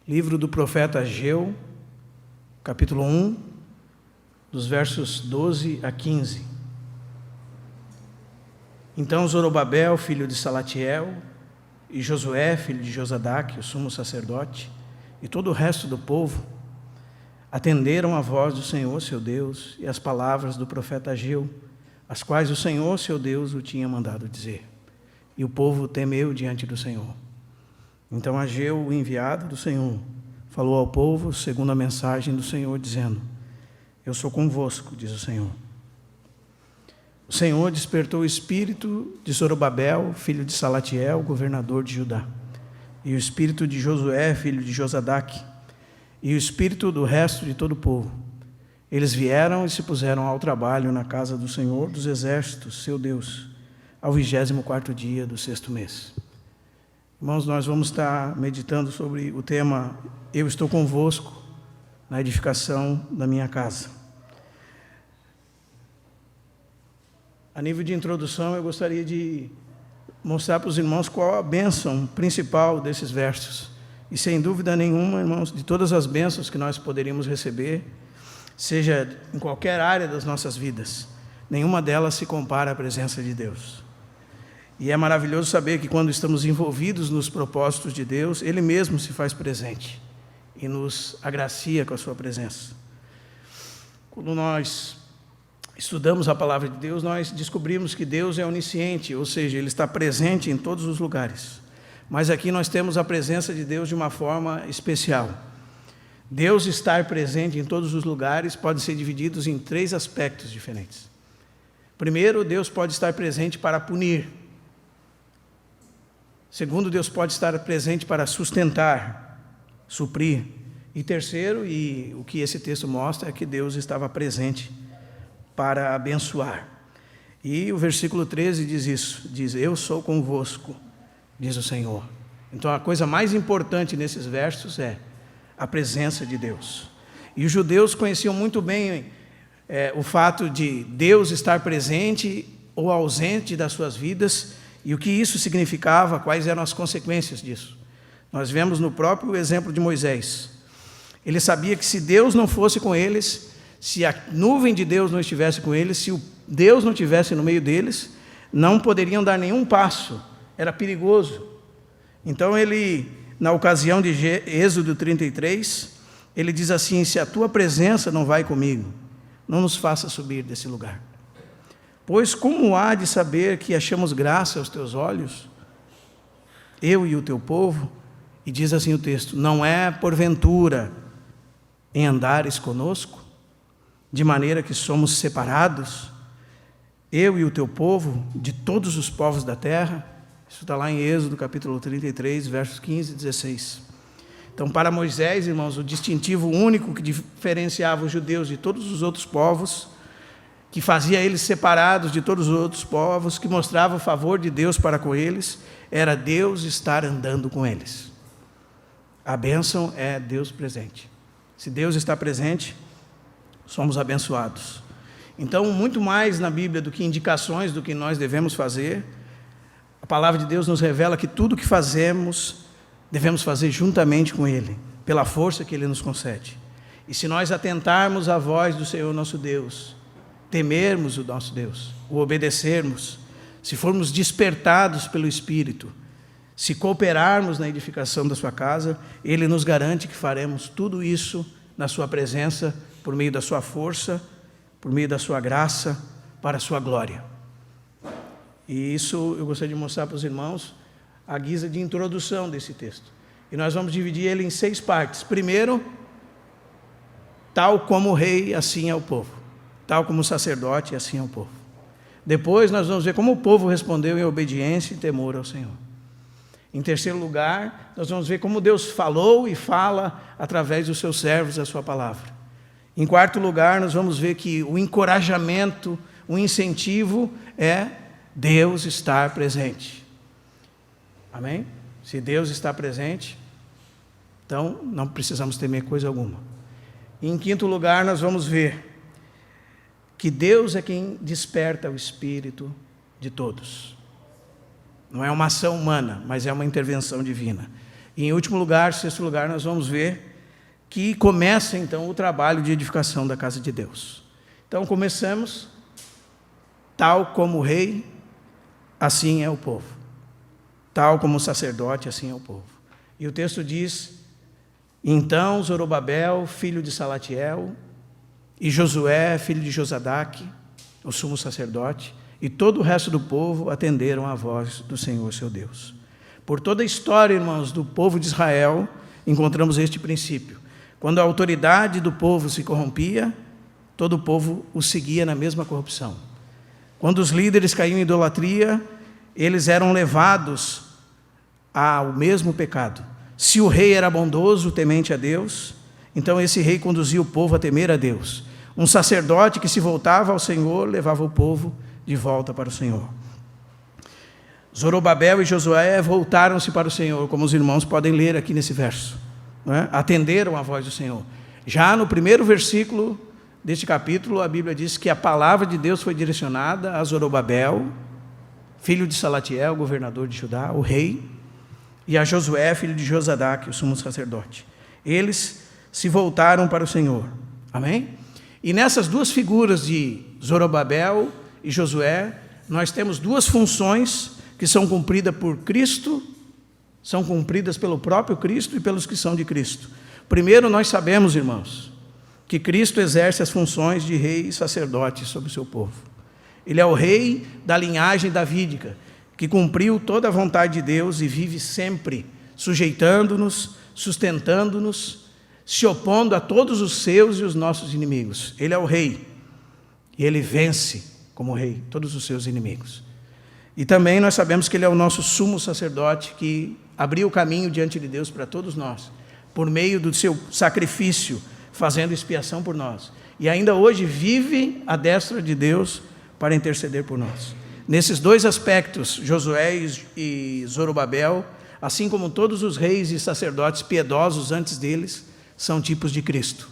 Livro do profeta Ageu, capítulo 1, dos versos 12 a 15. Então Zorobabel, filho de Salatiel, e Josué, filho de Josadaque, o sumo sacerdote, e todo o resto do povo, atenderam a voz do Senhor, seu Deus, e as palavras do profeta Ageu, as quais o Senhor, seu Deus, o tinha mandado dizer. E o povo temeu diante do Senhor. Então Ageu, o enviado do Senhor, falou ao povo segundo a mensagem do Senhor, dizendo: Eu sou convosco, diz o Senhor. O Senhor despertou o espírito de Zorobabel, filho de Salatiel, governador de Judá, e o espírito de Josué, filho de Josadaque, e o espírito do resto de todo o povo. Eles vieram e se puseram ao trabalho na casa do Senhor dos exércitos, seu Deus, ao 24º dia do 6º mês. Irmãos, nós vamos estar meditando sobre o tema Eu estou convosco na edificação da minha casa. A nível de introdução, eu gostaria de mostrar para os irmãos qual a bênção principal desses versos. E sem dúvida nenhuma, irmãos, de todas as bênçãos que nós poderíamos receber, seja em qualquer área das nossas vidas, nenhuma delas se compara à presença de Deus. E é maravilhoso saber que quando estamos envolvidos nos propósitos de Deus, Ele mesmo se faz presente e nos agracia com a sua presença. Quando nós estudamos a palavra de Deus, nós descobrimos que Deus é onisciente, ou seja, Ele está presente em todos os lugares. Mas aqui nós temos a presença de Deus de uma forma especial. Deus estar presente em todos os lugares pode ser dividido em 3 aspectos diferentes. Primeiro, Deus pode estar presente para punir. Segundo, Deus pode estar presente para sustentar, suprir. E terceiro, e o que esse texto mostra, é que Deus estava presente para abençoar. E o versículo 13 diz isso, diz: Eu sou convosco, diz o Senhor. Então a coisa mais importante nesses versos é a presença de Deus. E os judeus conheciam muito bem o fato de Deus estar presente ou ausente das suas vidas, e o que isso significava, quais eram as consequências disso. Nós vemos no próprio exemplo de Moisés. Ele sabia que se Deus não fosse com eles, se a nuvem de Deus não estivesse com eles, se Deus não estivesse no meio deles, não poderiam dar nenhum passo, era perigoso. Então ele, na ocasião de Êxodo 33, ele diz assim: se a tua presença não vai comigo, não nos faça subir desse lugar. Pois como há de saber que achamos graça aos teus olhos, eu e o teu povo? E diz assim o texto: não é porventura em andares conosco, de maneira que somos separados, eu e o teu povo, de todos os povos da terra? Isso está lá em Êxodo capítulo 33, versos 15 e 16. Então, para Moisés, irmãos, o distintivo único que diferenciava os judeus de todos os outros povos, que fazia eles separados de todos os outros povos, que mostrava o favor de Deus para com eles, era Deus estar andando com eles. A bênção é Deus presente. Se Deus está presente, somos abençoados. Então, muito mais na Bíblia do que indicações do que nós devemos fazer, a palavra de Deus nos revela que tudo que fazemos, devemos fazer juntamente com Ele, pela força que Ele nos concede. E se nós atentarmos à voz do Senhor nosso Deus, temermos o nosso Deus, o obedecermos, se formos despertados pelo Espírito, se cooperarmos na edificação da sua casa, Ele nos garante que faremos tudo isso na sua presença, por meio da sua força, por meio da sua graça, para a sua glória. E isso eu gostaria de mostrar para os irmãos a guisa de introdução desse texto. E nós vamos dividir ele em 6 partes. Primeiro, tal como o rei, assim é o povo. Tal como o sacerdote, assim é o povo. Depois nós vamos ver como o povo respondeu em obediência e temor ao Senhor. Em terceiro lugar, nós vamos ver como Deus falou e fala através dos seus servos a sua palavra. Em quarto lugar, nós vamos ver que o encorajamento, o incentivo é Deus estar presente. Amém? Se Deus está presente, então não precisamos temer coisa alguma. E em quinto lugar, nós vamos ver que Deus é quem desperta o espírito de todos. Não é uma ação humana, mas é uma intervenção divina. E em último lugar, sexto lugar, nós vamos ver que começa então o trabalho de edificação da casa de Deus. Então começamos, tal como o rei, assim é o povo. Tal como o sacerdote, assim é o povo. E o texto diz: então Zorobabel, filho de Salatiel, e Josué, filho de Josadaque, o sumo sacerdote, e todo o resto do povo atenderam à voz do Senhor seu Deus. Por toda a história, irmãos, do povo de Israel, encontramos este princípio. Quando a autoridade do povo se corrompia, todo o povo o seguia na mesma corrupção. Quando os líderes caíam em idolatria, eles eram levados ao mesmo pecado. Se o rei era bondoso, temente a Deus, então esse rei conduzia o povo a temer a Deus. Um sacerdote que se voltava ao Senhor, levava o povo de volta para o Senhor. Zorobabel e Josué voltaram-se para o Senhor, como os irmãos podem ler aqui nesse verso, não é? Atenderam à voz do Senhor. Já no primeiro versículo deste capítulo, a Bíblia diz que a palavra de Deus foi direcionada a Zorobabel, filho de Salatiel, governador de Judá, o rei, e a Josué, filho de Josadaque, o sumo sacerdote. Eles se voltaram para o Senhor. Amém? E nessas duas figuras de Zorobabel e Josué, nós temos duas funções que são cumpridas por Cristo, são cumpridas pelo próprio Cristo e pelos que são de Cristo. Primeiro, nós sabemos, irmãos, que Cristo exerce as funções de rei e sacerdote sobre o seu povo. Ele é o rei da linhagem davídica, que cumpriu toda a vontade de Deus e vive sempre sujeitando-nos, sustentando-nos, se opondo a todos os seus e os nossos inimigos. Ele é o rei, e ele vence como rei todos os seus inimigos. E também nós sabemos que ele é o nosso sumo sacerdote, que abriu o caminho diante de Deus para todos nós, por meio do seu sacrifício, fazendo expiação por nós. E ainda hoje vive à destra de Deus para interceder por nós. Nesses dois aspectos, Josué e Zorobabel, assim como todos os reis e sacerdotes piedosos antes deles, são tipos de Cristo.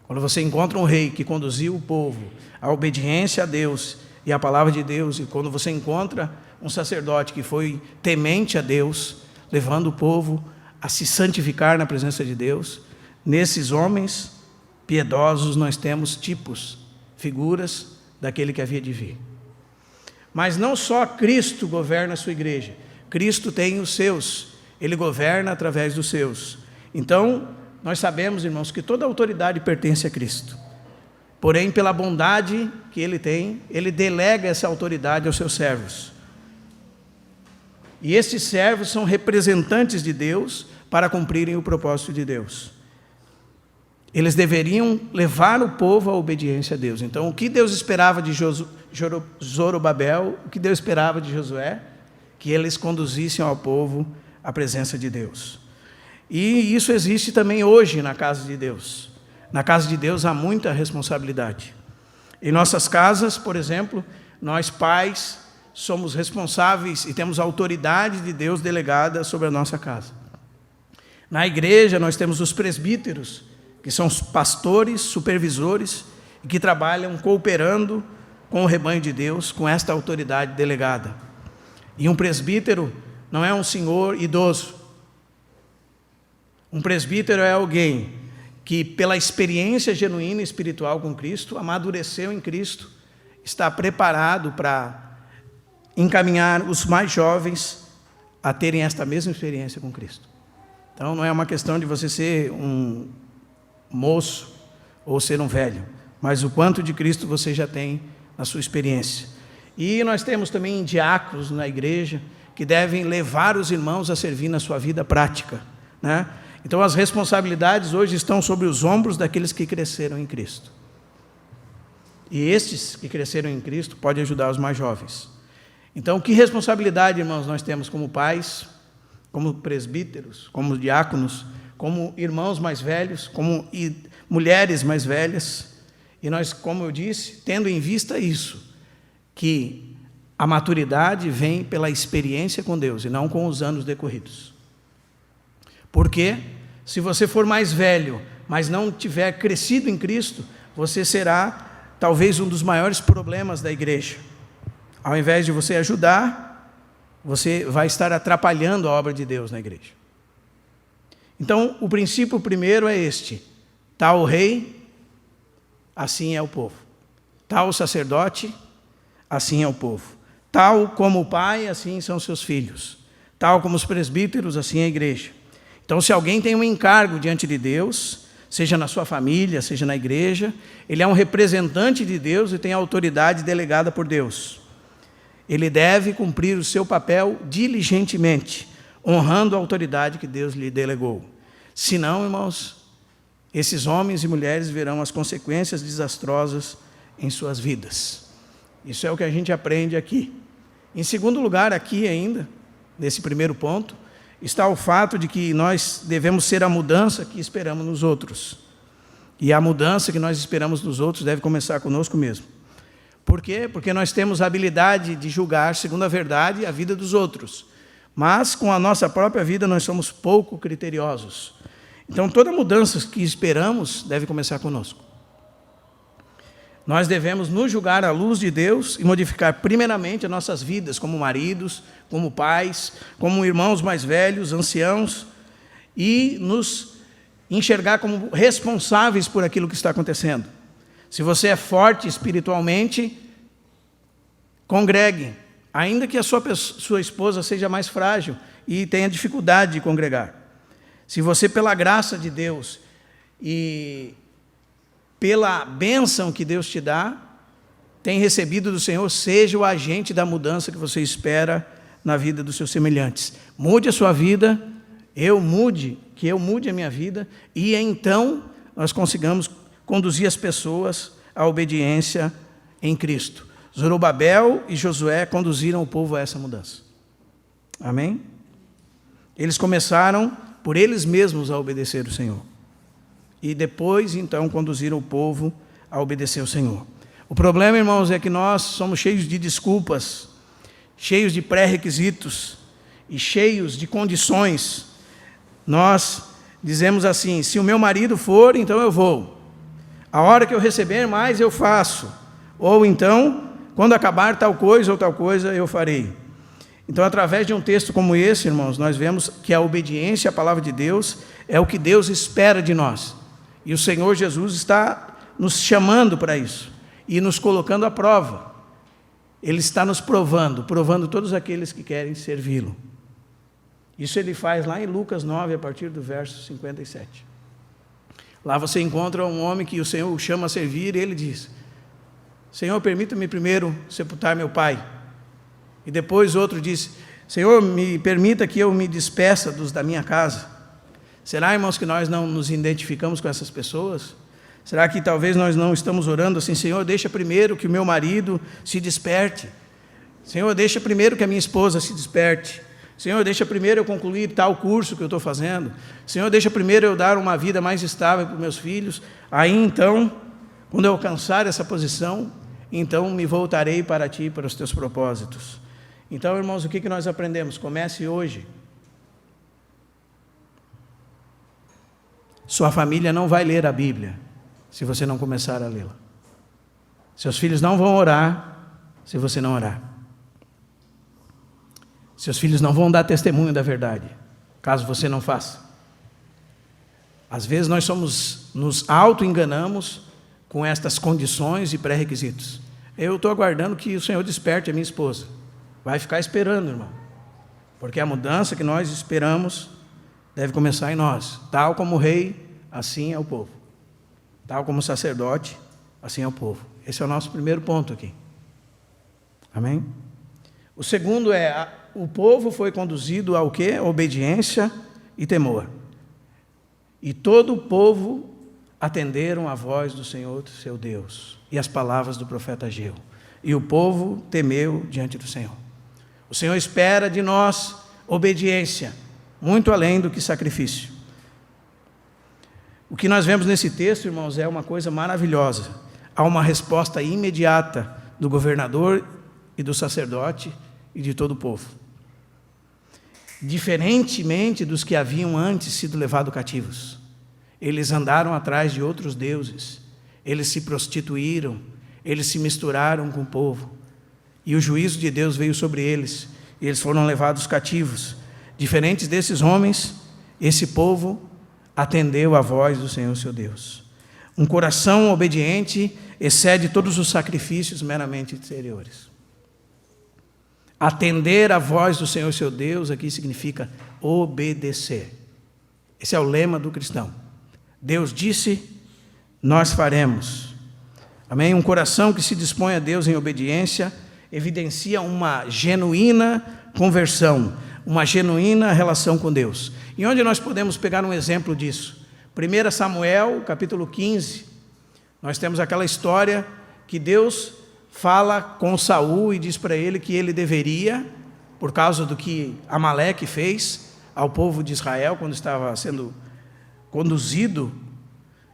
Quando você encontra um rei que conduziu o povo à obediência a Deus e à palavra de Deus, e quando você encontra um sacerdote que foi temente a Deus, levando o povo a se santificar na presença de Deus, nesses homens piedosos nós temos tipos, figuras daquele que havia de vir. Mas não só Cristo governa a sua igreja, Cristo tem os seus, ele governa através dos seus. Então, nós sabemos, irmãos, que toda autoridade pertence a Cristo. Porém, pela bondade que ele tem, ele delega essa autoridade aos seus servos. E esses servos são representantes de Deus para cumprirem o propósito de Deus. Eles deveriam levar o povo à obediência a Deus. Então, o que Deus esperava de Zorobabel, o que Deus esperava de Josué? Que eles conduzissem ao povo à presença de Deus. E isso existe também hoje na casa de Deus. Na casa de Deus há muita responsabilidade. Em nossas casas, por exemplo, nós pais somos responsáveis e temos a autoridade de Deus delegada sobre a nossa casa. Na igreja nós temos os presbíteros, que são os pastores, supervisores, e que trabalham cooperando com o rebanho de Deus, com esta autoridade delegada. E um presbítero não é um senhor idoso. Um presbítero é alguém que, pela experiência genuína e espiritual com Cristo, amadureceu em Cristo, está preparado para encaminhar os mais jovens a terem esta mesma experiência com Cristo. Então, não é uma questão de você ser um moço ou ser um velho, mas o quanto de Cristo você já tem na sua experiência. E nós temos também diáconos na igreja que devem levar os irmãos a servir na sua vida prática, né? Então as responsabilidades hoje estão sobre os ombros daqueles que cresceram em Cristo. E estes que cresceram em Cristo podem ajudar os mais jovens. Então que responsabilidade, irmãos, nós temos como pais, como presbíteros, como diáconos, como irmãos mais velhos, como mulheres mais velhas. E nós, como eu disse, tendo em vista isso, que a maturidade vem pela experiência com Deus e não com os anos decorridos. Porque se você for mais velho, mas não tiver crescido em Cristo, você será talvez um dos maiores problemas da igreja. Ao invés de você ajudar, você vai estar atrapalhando a obra de Deus na igreja. Então, o princípio primeiro é este: tal o rei, assim é o povo. Tal o sacerdote, assim é o povo. Tal como o pai, assim são seus filhos. Tal como os presbíteros, assim é a igreja. Então, se alguém tem um encargo diante de Deus, seja na sua família, seja na igreja, ele é um representante de Deus e tem autoridade delegada por Deus. Ele deve cumprir o seu papel diligentemente, honrando a autoridade que Deus lhe delegou. Senão, irmãos, esses homens e mulheres verão as consequências desastrosas em suas vidas. Isso é o que a gente aprende aqui. Em segundo lugar, aqui ainda, nesse primeiro ponto, está o fato de que nós devemos ser a mudança que esperamos nos outros. E a mudança que nós esperamos nos outros deve começar conosco mesmo. Por quê? Porque nós temos a habilidade de julgar, segundo a verdade, a vida dos outros. Mas, com a nossa própria vida, nós somos pouco criteriosos. Então, toda mudança que esperamos deve começar conosco. Nós devemos nos julgar à luz de Deus e modificar primeiramente as nossas vidas como maridos, como pais, como irmãos mais velhos, anciãos, e nos enxergar como responsáveis por aquilo que está acontecendo. Se você é forte espiritualmente, congregue, ainda que a sua esposa seja mais frágil e tenha dificuldade de congregar. Se você, pela graça de Deus e pela bênção que Deus te dá, tem recebido do Senhor, seja o agente da mudança que você espera na vida dos seus semelhantes. Mude a sua vida, que eu mude a minha vida, e então nós consigamos conduzir as pessoas à obediência em Cristo. Zorobabel e Josué conduziram o povo a essa mudança. Amém? Eles começaram por eles mesmos a obedecer o Senhor. E depois, então, conduziram o povo a obedecer o Senhor. O problema, irmãos, é que nós somos cheios de desculpas, cheios de pré-requisitos e cheios de condições. Nós dizemos assim: se o meu marido for, então eu vou. A hora que eu receber mais, eu faço. Ou então, quando acabar tal coisa ou tal coisa, eu farei. Então, através de um texto como esse, irmãos, nós vemos que a obediência à palavra de Deus é o que Deus espera de nós. E o Senhor Jesus está nos chamando para isso e nos colocando à prova. Ele está nos provando todos aqueles que querem servi-lo. Isso ele faz lá em Lucas 9, a partir do verso 57. Lá você encontra um homem que o Senhor o chama a servir e ele diz: Senhor, permita-me primeiro sepultar meu pai. E depois outro diz: Senhor, me permita que eu me despeça dos da minha casa. Será, irmãos, que nós não nos identificamos com essas pessoas? Será que talvez nós não estamos orando assim: Senhor, deixa primeiro que o meu marido se desperte. Senhor, deixa primeiro que a minha esposa se desperte. Senhor, deixa primeiro eu concluir tal curso que eu estou fazendo. Senhor, deixa primeiro eu dar uma vida mais estável para os meus filhos. Aí então, quando eu alcançar essa posição, então me voltarei para Ti, para os Teus propósitos. Então, irmãos, o que nós aprendemos? Comece hoje. Sua família não vai ler a Bíblia se você não começar a lê-la. Seus filhos não vão orar se você não orar. Seus filhos não vão dar testemunho da verdade, caso você não faça. Às vezes nós nos auto-enganamos com estas condições e pré-requisitos. Eu estou aguardando que o Senhor desperte a minha esposa. Vai ficar esperando, irmão. Porque a mudança que nós esperamos deve começar em nós. Tal como o rei, assim é o povo. Tal como o sacerdote, assim é o povo. Esse é o nosso primeiro ponto aqui. Amém? O segundo é, o povo foi conduzido ao quê? Obediência e temor. E todo o povo atenderam à voz do Senhor, seu Deus, e as palavras do profeta Ageu. E o povo temeu diante do Senhor. O Senhor espera de nós obediência, muito além do que sacrifício. O que nós vemos nesse texto, irmãos, é uma coisa maravilhosa. Há uma resposta imediata do governador e do sacerdote e de todo o povo. Diferentemente dos que haviam antes sido levados cativos. Eles andaram atrás de outros deuses, eles se prostituíram, eles se misturaram com o povo. E o juízo de Deus veio sobre eles. e eles foram levados cativos. Diferentes desses homens, esse povo atendeu à voz do Senhor seu Deus. Um coração obediente excede todos os sacrifícios meramente exteriores. Atender à voz do Senhor seu Deus aqui significa obedecer. Esse é o lema do cristão. Deus disse, nós faremos. Amém? Um coração que se dispõe a Deus em obediência evidencia uma genuína conversão, uma genuína relação com Deus. E onde nós podemos pegar um exemplo disso? 1 Samuel, capítulo 15, nós temos aquela história que Deus fala com Saul e diz para ele que ele deveria, por causa do que Amaleque fez ao povo de Israel quando estava sendo conduzido,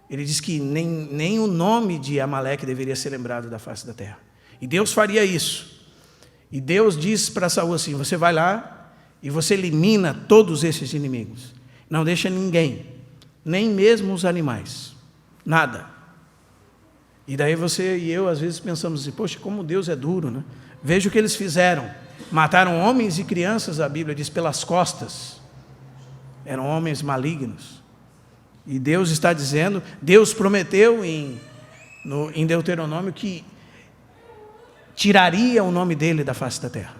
ele diz que nem o nome de Amaleque deveria ser lembrado da face da terra. E Deus faria isso. E Deus diz para Saul assim, você vai lá e você elimina todos esses inimigos. Não deixa ninguém, nem mesmo os animais, nada. E daí você e eu às vezes pensamos assim, poxa, como Deus é duro, né? Veja o que eles fizeram. Mataram homens e crianças, a Bíblia diz, pelas costas. Eram homens malignos. E Deus está dizendo, Deus prometeu em Deuteronômio que tiraria o nome dele da face da terra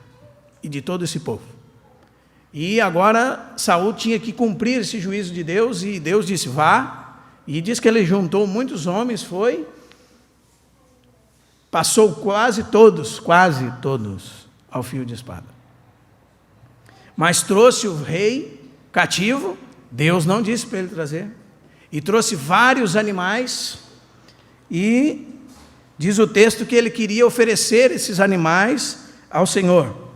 e de todo esse povo. E agora Saul tinha que cumprir esse juízo de Deus, e Deus disse, vá, e diz que ele juntou muitos homens, passou quase todos ao fio de espada. Mas trouxe o rei cativo, Deus não disse para ele trazer, e trouxe vários animais, e diz o texto que ele queria oferecer esses animais ao Senhor.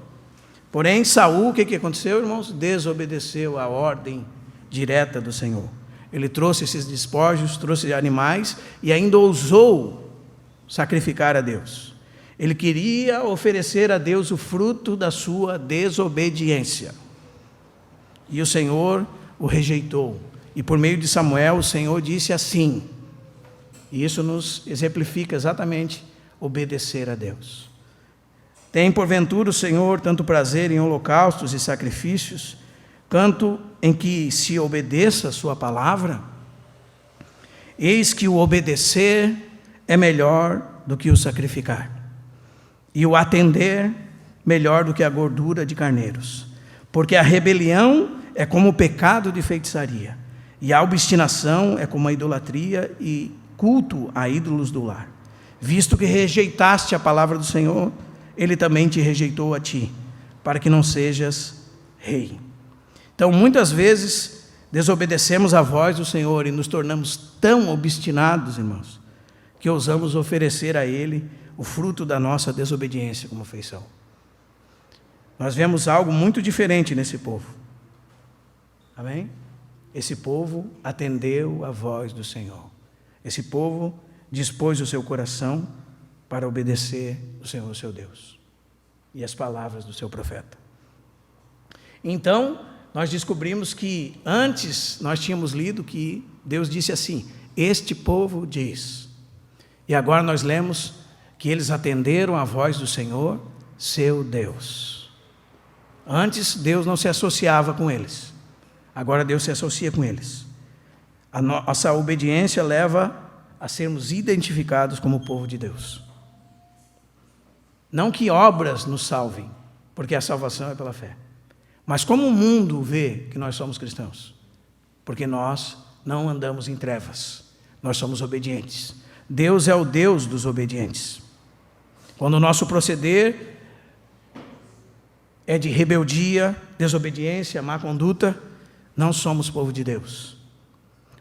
Porém, Saul, o que aconteceu, irmãos? Desobedeceu a ordem direta do Senhor. Ele trouxe esses despojos, trouxe animais, e ainda ousou sacrificar a Deus. Ele queria oferecer a Deus o fruto da sua desobediência. E o Senhor o rejeitou. E por meio de Samuel, o Senhor disse assim, e isso nos exemplifica exatamente obedecer a Deus. Tem porventura o Senhor tanto prazer em holocaustos e sacrifícios, quanto em que se obedeça a sua palavra? Eis que o obedecer é melhor do que o sacrificar, e o atender melhor do que a gordura de carneiros. Porque a rebelião é como o pecado de feitiçaria, e a obstinação é como a idolatria e culto a ídolos do lar. Visto que rejeitaste a palavra do Senhor, Ele também te rejeitou a ti, para que não sejas rei. Então, muitas vezes, desobedecemos a voz do Senhor e nos tornamos tão obstinados, irmãos, que ousamos oferecer a Ele o fruto da nossa desobediência como feição. Nós vemos algo muito diferente nesse povo. Amém? Esse povo atendeu a voz do Senhor. Esse povo dispôs o seu coração para obedecer o Senhor, seu Deus, e as palavras do seu profeta. Então, nós descobrimos que antes nós tínhamos lido que Deus disse assim, este povo diz. E agora nós lemos que eles atenderam a voz do Senhor, seu Deus. Antes Deus não se associava com eles, agora Deus se associa com eles. A nossa obediência leva a sermos identificados como o povo de Deus. Não que obras nos salvem, porque a salvação é pela fé. Mas como o mundo vê que nós somos cristãos? Porque nós não andamos em trevas, nós somos obedientes. Deus é o Deus dos obedientes. Quando o nosso proceder é de rebeldia, desobediência, má conduta, não somos povo de Deus.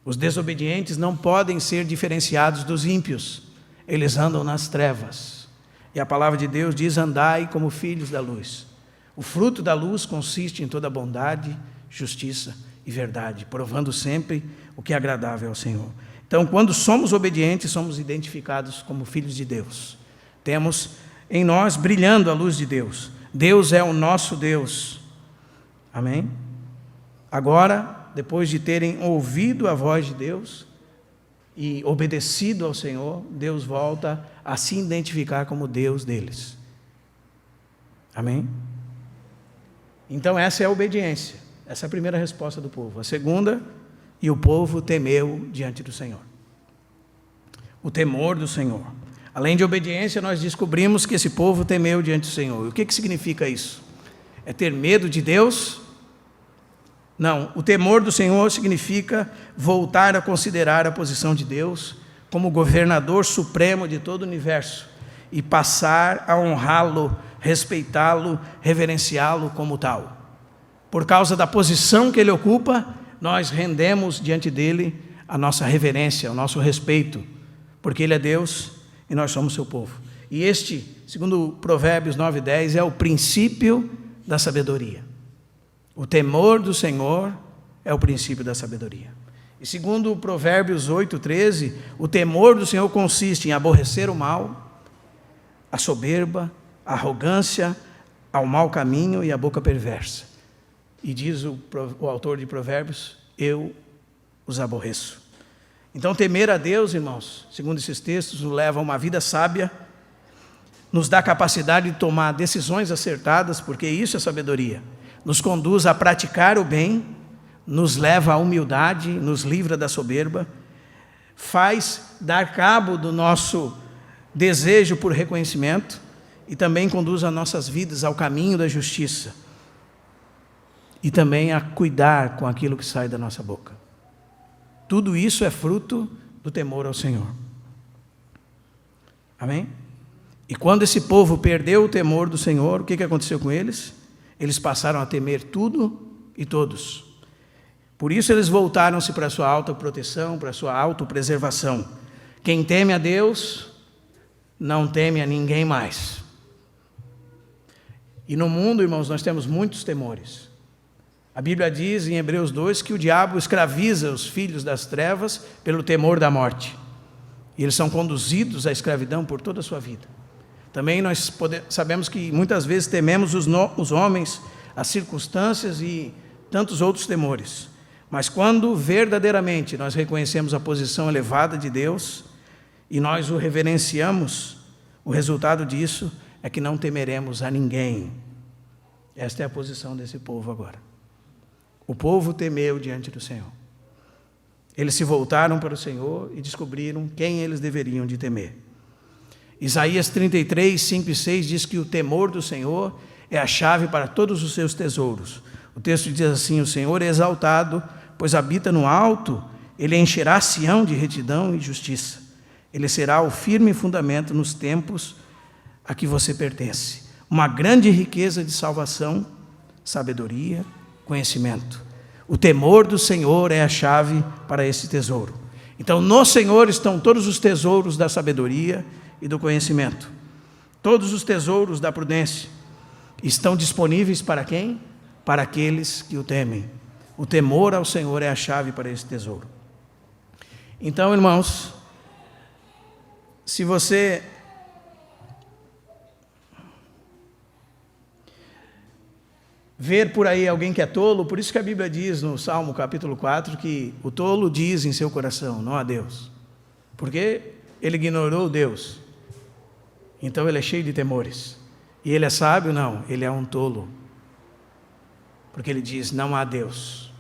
Os desobedientes não podem ser diferenciados dos ímpios, eles andam nas trevas. E a palavra de Deus diz, andai como filhos da luz. O fruto da luz consiste em toda bondade, justiça e verdade, provando sempre o que é agradável ao Senhor. Então, quando somos obedientes, somos identificados como filhos de Deus. Temos em nós brilhando a luz de Deus. Deus é o nosso Deus. Amém? Agora, depois de terem ouvido a voz de Deus e obedecido ao Senhor, Deus volta a se identificar como Deus deles. Amém? Então essa é a obediência, essa é a primeira resposta do povo. A segunda, e o povo temeu diante do Senhor. O temor do Senhor. Além de obediência, nós descobrimos que esse povo temeu diante do Senhor. O que significa isso? É ter medo de Deus? Não, o temor do Senhor significa voltar a considerar a posição de Deus como governador supremo de todo o universo e passar a honrá-lo, respeitá-lo, reverenciá-lo como tal. Por causa da posição que ele ocupa, nós rendemos diante dele a nossa reverência, o nosso respeito, porque ele é Deus e nós somos seu povo. E este, segundo Provérbios 9:10, é o princípio da sabedoria. O temor do Senhor é o princípio da sabedoria. E segundo Provérbios 8:13, o temor do Senhor consiste em aborrecer o mal, a soberba, a arrogância, ao mau caminho e a boca perversa. E diz o autor de Provérbios, eu os aborreço. Então temer a Deus, irmãos, segundo esses textos, nos leva a uma vida sábia, nos dá capacidade de tomar decisões acertadas, porque isso é sabedoria. Nos conduz a praticar o bem, nos leva à humildade, nos livra da soberba, faz dar cabo do nosso desejo por reconhecimento e também conduz as nossas vidas ao caminho da justiça e também a cuidar com aquilo que sai da nossa boca. Tudo isso é fruto do temor ao Senhor. Amém? E quando esse povo perdeu o temor do Senhor, o que aconteceu com eles? Eles passaram a temer tudo e todos. Por isso eles voltaram-se para a sua autoproteção, para a sua autopreservação. Quem teme a Deus, não teme a ninguém mais. E no mundo, irmãos, nós temos muitos temores. A Bíblia diz em Hebreus 2 que o diabo escraviza os filhos das trevas pelo temor da morte. E eles são conduzidos à escravidão por toda a sua vida. Também nós sabemos que muitas vezes tememos os homens, as circunstâncias e tantos outros temores. Mas quando verdadeiramente nós reconhecemos a posição elevada de Deus e nós o reverenciamos, o resultado disso é que não temeremos a ninguém. Esta é a posição desse povo agora. O povo temeu diante do Senhor. Eles se voltaram para o Senhor e descobriram quem eles deveriam de temer. Isaías 33, 5 e 6 diz que o temor do Senhor é a chave para todos os seus tesouros. O texto diz assim, o Senhor é exaltado, pois habita no alto, ele encherá Sião de retidão e justiça. Ele será o firme fundamento nos tempos a que você pertence. Uma grande riqueza de salvação, sabedoria, conhecimento. O temor do Senhor é a chave para esse tesouro. Então, no Senhor estão todos os tesouros da sabedoria e do conhecimento. Todos os tesouros da prudência estão disponíveis para quem? Para aqueles que o temem. O temor ao Senhor é a chave para esse tesouro. Então, irmãos, se você ver por aí alguém que é tolo, por isso que a Bíblia diz no Salmo capítulo 4 que o tolo diz em seu coração, não há Deus. Porque ele ignorou Deus. Então ele é cheio de temores. E ele é sábio? Não, ele é um tolo. Porque ele diz, não há Deus.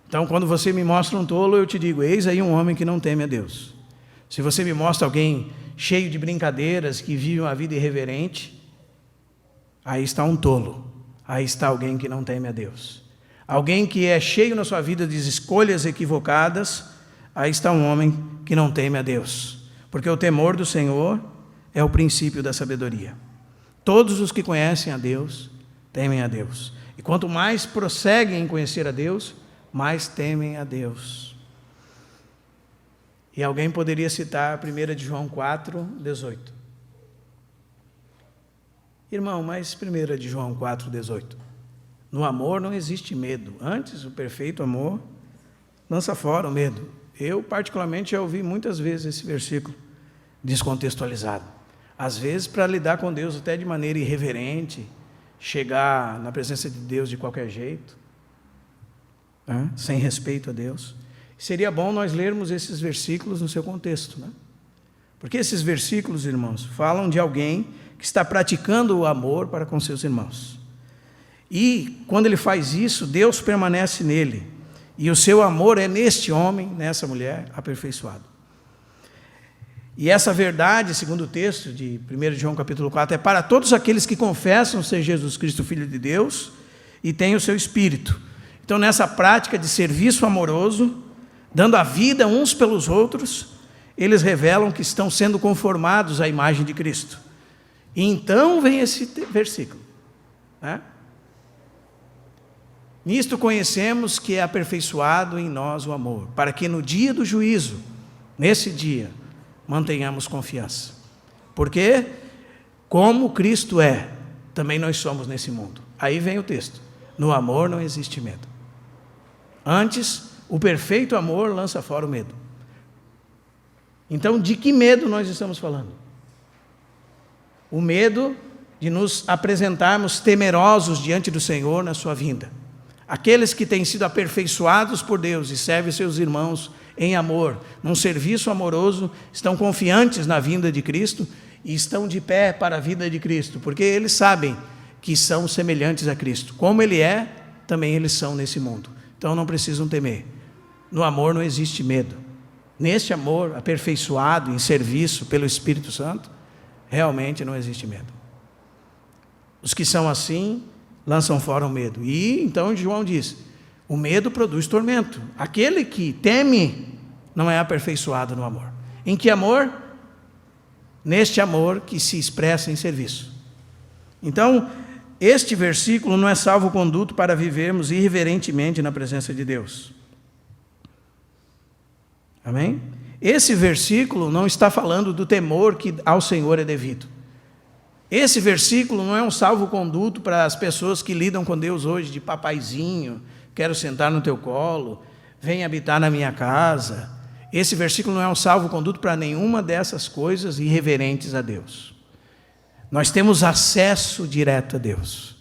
Então quando você me mostra um tolo, eu te digo, eis aí um homem que não teme a Deus. Se você me mostra alguém cheio de brincadeiras, que vive uma vida irreverente, aí está um tolo, aí está alguém que não teme a Deus. Alguém que é cheio na sua vida de escolhas equivocadas, aí está um homem que não teme a Deus. Porque o temor do Senhor é o princípio da sabedoria. Todos os que conhecem a Deus, temem a Deus. E quanto mais prosseguem em conhecer a Deus, mais temem a Deus. E alguém poderia citar 1 de João 4, 18. Irmão, mas 1 de João 4, 18. No amor não existe medo. Antes, o perfeito amor lança fora o medo. Eu, particularmente, já ouvi muitas vezes esse versículo descontextualizado. Às vezes, para lidar com Deus até de maneira irreverente, chegar na presença de Deus de qualquer jeito, né? Sem respeito a Deus. Seria bom nós lermos esses versículos no seu contexto, né? Porque esses versículos, irmãos, falam de alguém que está praticando o amor para com seus irmãos. E quando ele faz isso, Deus permanece nele. E o seu amor é neste homem, nessa mulher, aperfeiçoado. E essa verdade, segundo o texto de 1 João capítulo 4, é para todos aqueles que confessam ser Jesus Cristo, Filho de Deus, e têm o seu Espírito. Então, nessa prática de serviço amoroso, dando a vida uns pelos outros, eles revelam que estão sendo conformados à imagem de Cristo. E então vem esse versículo, né? Nisto conhecemos que é aperfeiçoado em nós o amor, para que no dia do juízo, nesse dia, mantenhamos confiança. Porque, como Cristo é, também nós somos nesse mundo. Aí vem o texto: no amor não existe medo. Antes, o perfeito amor lança fora o medo. Então, de que medo nós estamos falando? O medo de nos apresentarmos temerosos diante do Senhor na sua vinda. Aqueles que têm sido aperfeiçoados por Deus e servem seus irmãos em amor, num serviço amoroso, estão confiantes na vinda de Cristo e estão de pé para a vida de Cristo, porque eles sabem que são semelhantes a Cristo. Como Ele é, também eles são nesse mundo. Então não precisam temer. No amor não existe medo. Neste amor aperfeiçoado em serviço pelo Espírito Santo, realmente não existe medo. Os que são assim lançam fora o medo. E então João diz: o medo produz tormento. Aquele que teme não é aperfeiçoado no amor. Em que amor? Neste amor que se expressa em serviço. Então, este versículo não é salvo-conduto para vivermos irreverentemente na presença de Deus. Amém? Esse versículo não está falando do temor que ao Senhor é devido. Esse versículo não é um salvo-conduto para as pessoas que lidam com Deus hoje de papaizinho, quero sentar no teu colo, vem habitar na minha casa. Esse versículo não é um salvo-conduto para nenhuma dessas coisas irreverentes a Deus. Nós temos acesso direto a Deus,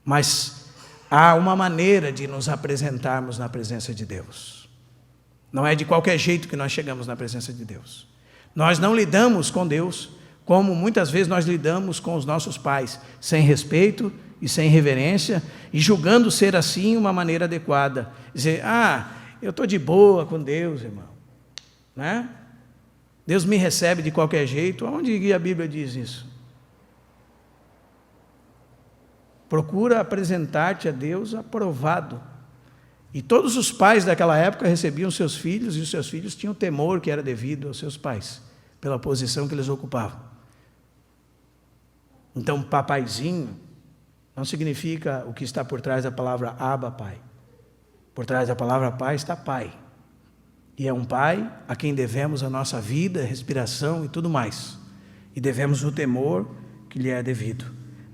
mas há uma maneira de nos apresentarmos na presença de Deus. Não é de qualquer jeito que nós chegamos na presença de Deus. Nós não lidamos com Deus como muitas vezes nós lidamos com os nossos pais, sem respeito e sem reverência, e julgando ser assim uma maneira adequada. Dizer: eu estou de boa com Deus, irmão, né? Deus me recebe de qualquer jeito. Onde a Bíblia diz isso? Procura apresentar-te a Deus aprovado. E todos os pais daquela época recebiam seus filhos, e os seus filhos tinham temor que era devido aos seus pais, pela posição que eles ocupavam. Então, papaizinho não significa o que está por trás da palavra Abba, Pai. Por trás da palavra Pai está Pai. E é um Pai a quem devemos a nossa vida, respiração e tudo mais. E devemos o temor que lhe é devido.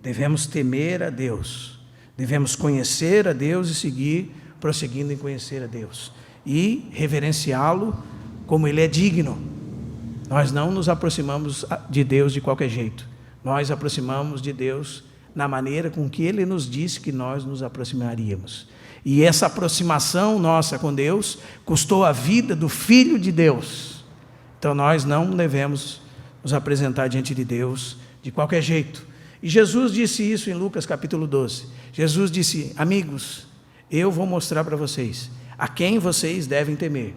Devemos temer a Deus. Devemos conhecer a Deus e seguir prosseguindo em conhecer a Deus. E reverenciá-lo como Ele é digno. Nós não nos aproximamos de Deus de qualquer jeito. Nós aproximamos de Deus na maneira com que Ele nos disse que nós nos aproximaríamos. E essa aproximação nossa com Deus custou a vida do Filho de Deus. Então nós não devemos nos apresentar diante de Deus de qualquer jeito. E Jesus disse isso em Lucas capítulo 12. Jesus disse: amigos, eu vou mostrar para vocês a quem vocês devem temer.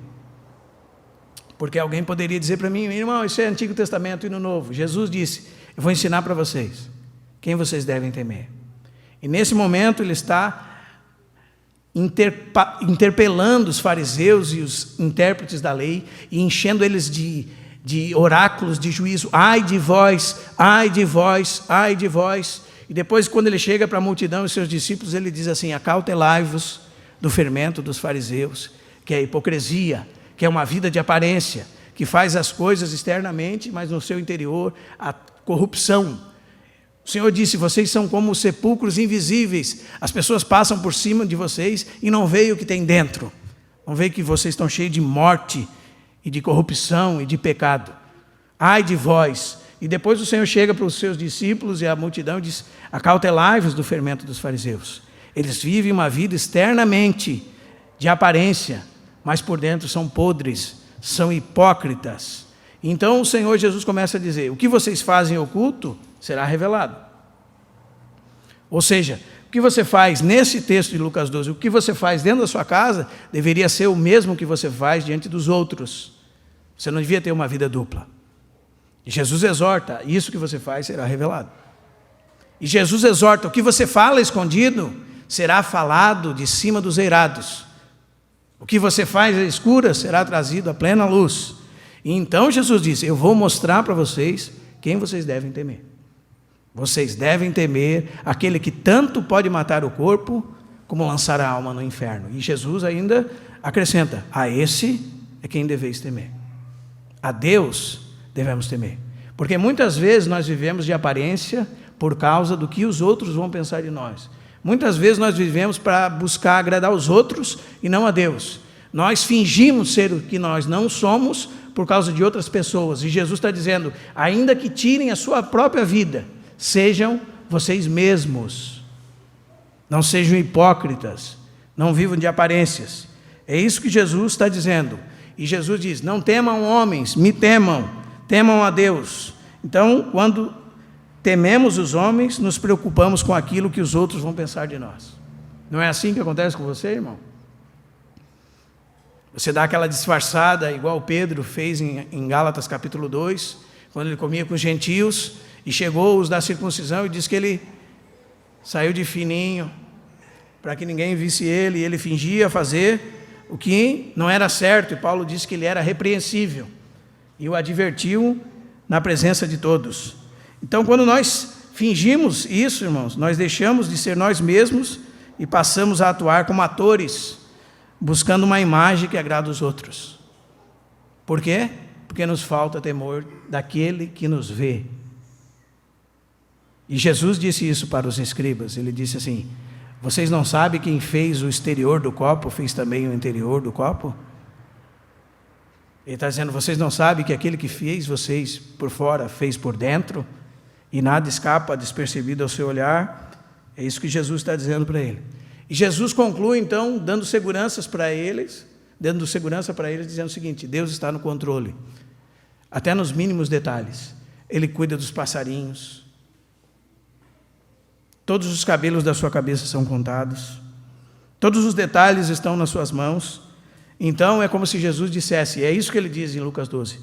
Porque alguém poderia dizer para mim: irmão, isso é Antigo Testamento e no Novo. Jesus disse: eu vou ensinar para vocês quem vocês devem temer. E nesse momento ele está interpelando os fariseus e os intérpretes da lei e enchendo eles de oráculos de juízo. Ai de vós, ai de vós, ai de vós. E depois, quando ele chega para a multidão e seus discípulos, ele diz assim: acautelai-vos do fermento dos fariseus, que é a hipocrisia, que é uma vida de aparência, que faz as coisas externamente, mas no seu interior a corrupção. O Senhor disse: vocês são como sepulcros invisíveis, as pessoas passam por cima de vocês e não veem o que tem dentro, não veem que vocês estão cheios de morte e de corrupção e de pecado. Ai de vós. E depois o Senhor chega para os seus discípulos e a multidão e diz: acautelai-vos do fermento dos fariseus. Eles vivem uma vida externamente de aparência, mas por dentro são podres, são hipócritas. Então o Senhor Jesus começa a dizer: o que vocês fazem oculto será revelado. Ou seja, que você faz nesse texto de Lucas 12, o que você faz dentro da sua casa, deveria ser o mesmo que você faz diante dos outros. Você não devia ter uma vida dupla. E Jesus exorta, isso que você faz será revelado. E Jesus exorta, o que você fala escondido, será falado de cima dos eirados. O que você faz às escuras, será trazido à plena luz. E então Jesus disse, eu vou mostrar para vocês quem vocês devem temer. Vocês devem temer aquele que tanto pode matar o corpo, como lançar a alma no inferno. E Jesus ainda acrescenta, a esse é quem deveis temer. A Deus devemos temer. Porque muitas vezes nós vivemos de aparência por causa do que os outros vão pensar de nós. Muitas vezes nós vivemos para buscar agradar os outros e não a Deus. Nós fingimos ser o que nós não somos por causa de outras pessoas. E Jesus está dizendo, ainda que tirem a sua própria vida, sejam vocês mesmos. Não sejam hipócritas. Não vivam de aparências. É isso que Jesus está dizendo. E Jesus diz, não temam homens, me temam. Temam a Deus. Então, quando tememos os homens, nos preocupamos com aquilo que os outros vão pensar de nós. Não é assim que acontece com você, irmão? Você dá aquela disfarçada, igual Pedro fez em Gálatas capítulo 2, quando ele comia com os gentios, e chegou os da circuncisão e disse que ele saiu de fininho, para que ninguém visse ele, e ele fingia fazer o que não era certo, e Paulo disse que ele era repreensível, e o advertiu na presença de todos. Então, quando nós fingimos isso, irmãos, nós deixamos de ser nós mesmos e passamos a atuar como atores, buscando uma imagem que agrada os outros. Por quê? Porque nos falta temor daquele que nos vê. E Jesus disse isso para os escribas, ele disse assim, vocês não sabem quem fez o exterior do copo, fez também o interior do copo? Ele está dizendo, vocês não sabem que aquele que fez vocês por fora, fez por dentro? E nada escapa despercebido ao seu olhar. É isso que Jesus está dizendo para ele. E Jesus conclui então, dando seguranças para eles, dando segurança para eles, dizendo o seguinte, Deus está no controle, até nos mínimos detalhes. Ele cuida dos passarinhos, todos os cabelos da sua cabeça são contados, todos os detalhes estão nas suas mãos. Então é como se Jesus dissesse, é isso que ele diz em Lucas 12,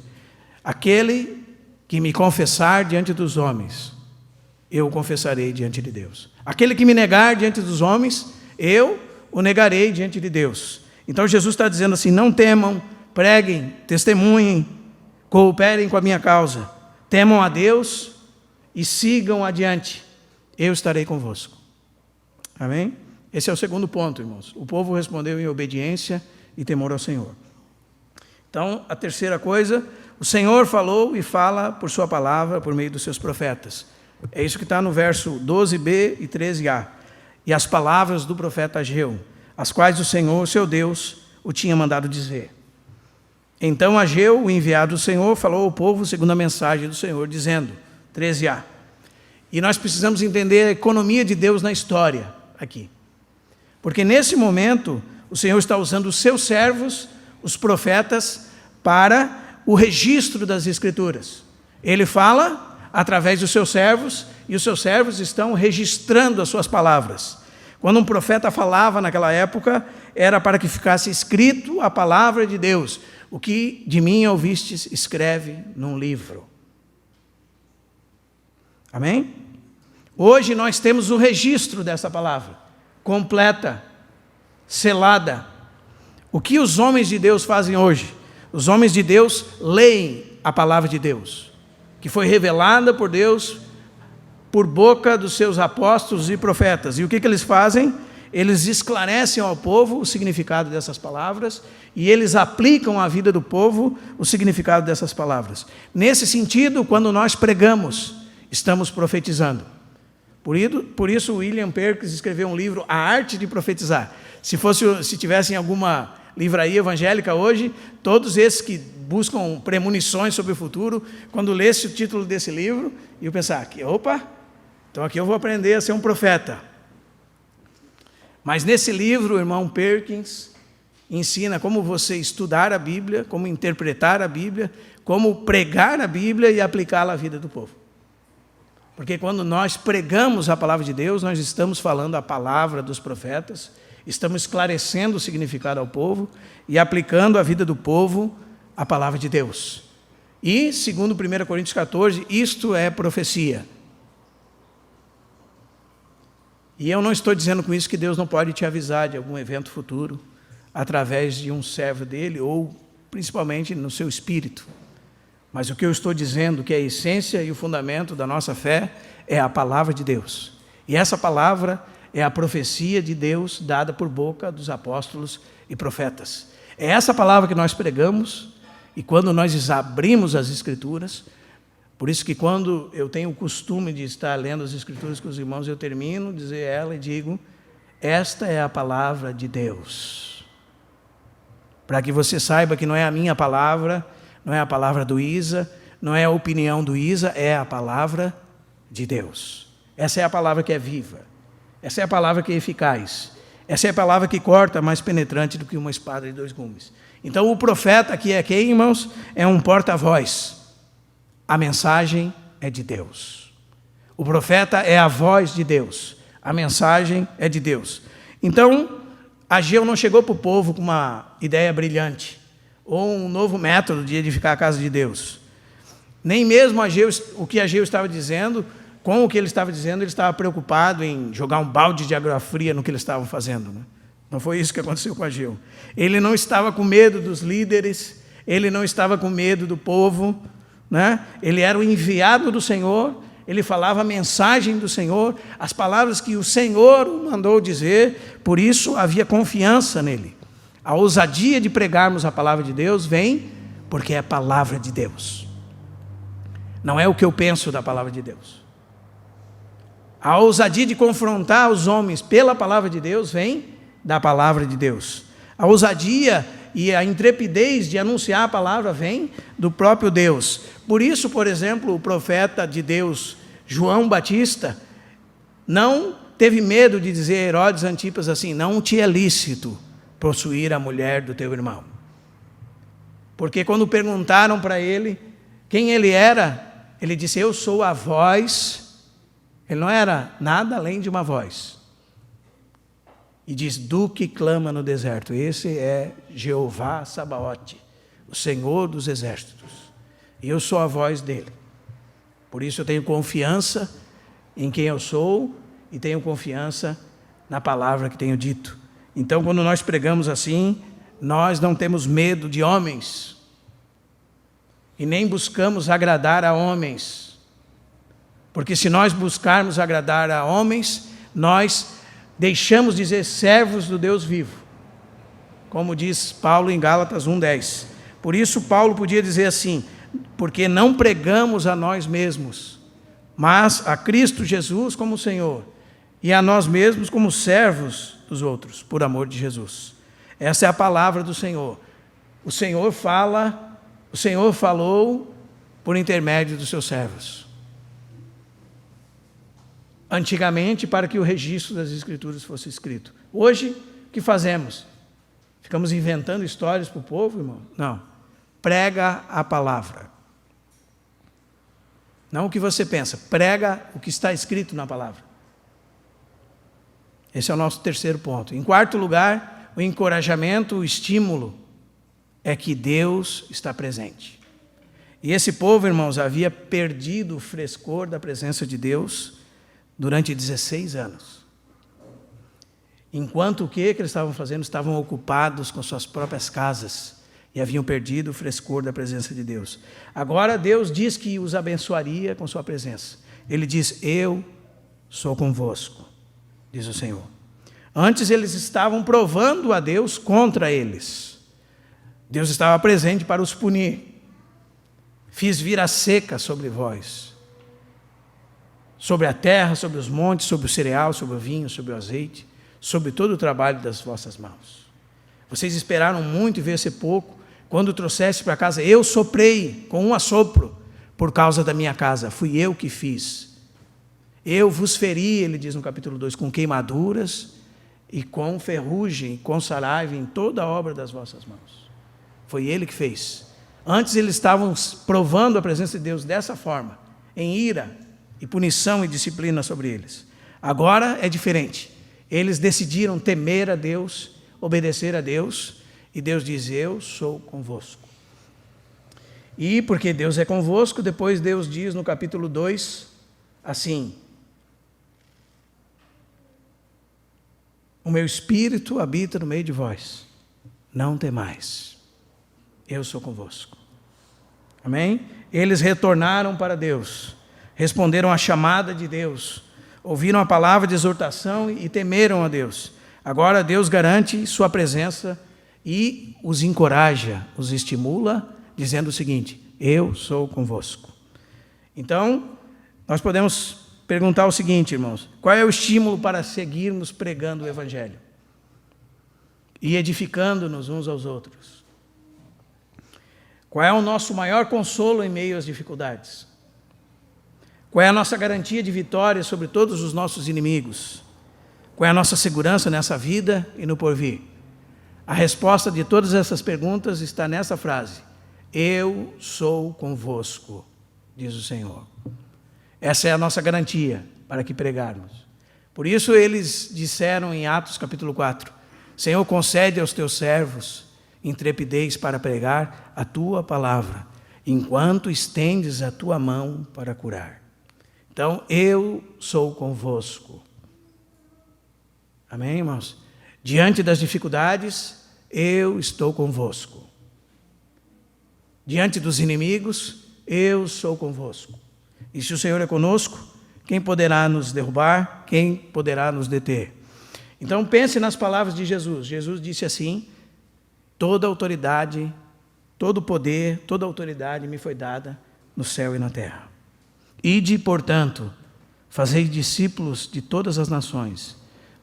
aquele que me confessar diante dos homens, eu o confessarei diante de Deus. Aquele que me negar diante dos homens, eu o negarei diante de Deus. Então Jesus está dizendo assim, não temam, preguem, testemunhem, cooperem com a minha causa, temam a Deus e sigam adiante, eu estarei convosco. Amém? Esse é o segundo ponto, irmãos. O povo respondeu em obediência e temor ao Senhor. Então, a terceira coisa, o Senhor falou e fala por sua palavra, por meio dos seus profetas. É isso que está no verso 12b e 13a. E as palavras do profeta Ageu, as quais o Senhor, seu Deus, o tinha mandado dizer. Então Ageu, o enviado do Senhor, falou ao povo segundo a mensagem do Senhor, dizendo, 13a. E nós precisamos entender a economia de Deus na história aqui. Porque nesse momento, o Senhor está usando os seus servos, os profetas, para o registro das Escrituras. Ele fala através dos seus servos, e os seus servos estão registrando as suas palavras. Quando um profeta falava naquela época, era para que ficasse escrito a palavra de Deus. O que de mim ouvistes, escreve num livro. Amém? Hoje nós temos o registro dessa palavra, completa, selada. O que os homens de Deus fazem hoje? Os homens de Deus leem a palavra de Deus, que foi revelada por Deus por boca dos seus apóstolos e profetas. E o que eles fazem? Eles esclarecem ao povo o significado dessas palavras e eles aplicam à vida do povo o significado dessas palavras. Nesse sentido, quando nós pregamos, estamos profetizando. Por isso, William Perkins escreveu um livro, A Arte de Profetizar. Se tivessem alguma livraria evangélica hoje, todos esses que buscam premonições sobre o futuro, quando lesse o título desse livro, iam pensar, opa, então aqui eu vou aprender a ser um profeta. Mas nesse livro, o irmão Perkins ensina como você estudar a Bíblia, como interpretar a Bíblia, como pregar a Bíblia e aplicá-la à vida do povo. Porque quando nós pregamos a palavra de Deus, nós estamos falando a palavra dos profetas, estamos esclarecendo o significado ao povo e aplicando à vida do povo a palavra de Deus. E, segundo 1 Coríntios 14, isto é profecia. E eu não estou dizendo com isso que Deus não pode te avisar de algum evento futuro, através de um servo dele, ou principalmente no seu espírito. Mas o que eu estou dizendo, que a essência e o fundamento da nossa fé é a palavra de Deus. E essa palavra é a profecia de Deus dada por boca dos apóstolos e profetas. É essa palavra que nós pregamos, e quando nós abrimos as Escrituras, por isso que quando eu tenho o costume de estar lendo as Escrituras com os irmãos, eu termino de dizer ela e digo, esta é a palavra de Deus. Para que você saiba que não é a minha palavra, não é a palavra do Isa, não é a opinião do Isa, é a palavra de Deus. Essa é a palavra que é viva. Essa é a palavra que é eficaz. Essa é a palavra que corta, mais penetrante do que uma espada de 2 gumes. Então o profeta aqui é quem, irmãos? É um porta-voz. A mensagem é de Deus. O profeta é a voz de Deus. A mensagem é de Deus. Então, Ageu não chegou para o povo com uma ideia brilhante, ou um novo método de edificar a casa de Deus. Nem mesmo o que Ageu estava dizendo, com o que ele estava dizendo, ele estava preocupado em jogar um balde de água fria no que eles estavam fazendo, né? Não foi isso que aconteceu com Ageu. Ele não estava com medo dos líderes, ele não estava com medo do povo, né? Ele era o enviado do Senhor, ele falava a mensagem do Senhor, as palavras que o Senhor o mandou dizer, por isso havia confiança nele. A ousadia de pregarmos a palavra de Deus vem porque é a palavra de Deus. Não é o que eu penso da palavra de Deus. A ousadia de confrontar os homens pela palavra de Deus vem da palavra de Deus. A ousadia e a intrepidez de anunciar a palavra vem do próprio Deus. Por isso, por exemplo, o profeta de Deus, João Batista, não teve medo de dizer a Herodes Antipas assim, não te é lícito possuir a mulher do teu irmão. Porque quando perguntaram para ele quem ele era, ele disse, eu sou a voz. Ele não era nada além de uma voz. E diz, do que clama no deserto. Esse é Jeová Sabaote, o Senhor dos exércitos. E eu sou a voz dele. Por isso eu tenho confiança em quem eu sou e tenho confiança na palavra que tenho dito. Então, quando nós pregamos assim, nós não temos medo de homens e nem buscamos agradar a homens. Porque se nós buscarmos agradar a homens, nós deixamos de ser servos do Deus vivo, como diz Paulo em Gálatas 1:10. Por isso Paulo podia dizer assim, porque não pregamos a nós mesmos, mas a Cristo Jesus como Senhor, e a nós mesmos como servos dos outros, por amor de Jesus. Essa é a palavra do Senhor. O Senhor fala, o Senhor falou por intermédio dos seus servos. Antigamente, para que o registro das Escrituras fosse escrito. Hoje, o que fazemos? Ficamos inventando histórias para o povo, irmão? Não. Prega a palavra. Não o que você pensa, prega o que está escrito na palavra. Esse é o nosso terceiro ponto. Em quarto lugar, o encorajamento, o estímulo, é que Deus está presente. E esse povo, irmãos, havia perdido o frescor da presença de Deus durante 16 anos. Enquanto o que eles estavam fazendo? Estavam ocupados com suas próprias casas e haviam perdido o frescor da presença de Deus. Agora Deus diz que os abençoaria com sua presença. Ele diz, eu sou convosco, diz o Senhor. Antes eles estavam provando a Deus contra eles. Deus estava presente para os punir. Fiz vir a seca sobre vós, sobre a terra, sobre os montes, sobre o cereal, sobre o vinho, sobre o azeite, sobre todo o trabalho das vossas mãos. Vocês esperaram muito e veio ser pouco. Quando trouxesse para casa, eu soprei com um assopro por causa da minha casa. Fui eu que fiz. Eu vos feri, ele diz no capítulo 2, com queimaduras e com ferrugem, com saraiva em toda a obra das vossas mãos. Foi ele que fez. Antes eles estavam provando a presença de Deus dessa forma, em ira. e punição e disciplina sobre eles. Agora é diferente. Eles decidiram temer a Deus, obedecer a Deus, e Deus diz: eu sou convosco. E porque Deus é convosco, depois Deus diz no capítulo 2, assim: o meu espírito habita no meio de vós, não temais, eu sou convosco. Amém? Eles retornaram para Deus, responderam à chamada de Deus, ouviram a palavra de exortação e temeram a Deus. Agora Deus garante sua presença e os encoraja, os estimula, dizendo o seguinte: eu sou convosco. Então, nós podemos perguntar o seguinte, irmãos: qual é o estímulo para seguirmos pregando o Evangelho e edificando-nos uns aos outros? Qual é o nosso maior consolo em meio às dificuldades? Qual é a nossa garantia de vitória sobre todos os nossos inimigos? Qual é a nossa segurança nessa vida e no porvir? A resposta de todas essas perguntas está nessa frase: eu sou convosco, diz o Senhor. Essa é a nossa garantia para que pregarmos. Por isso eles disseram em Atos capítulo 4, Senhor, concede aos teus servos intrepidez para pregar a tua palavra, enquanto estendes a tua mão para curar. Então, eu sou convosco. Amém, irmãos? Diante das dificuldades, eu estou convosco. Diante dos inimigos, eu sou convosco. E se o Senhor é conosco, quem poderá nos derrubar? Quem poderá nos deter? Então pense nas palavras de Jesus. Jesus disse assim: toda autoridade, todo poder, toda autoridade me foi dada no céu e na terra. Ide, portanto, fazei discípulos de todas as nações,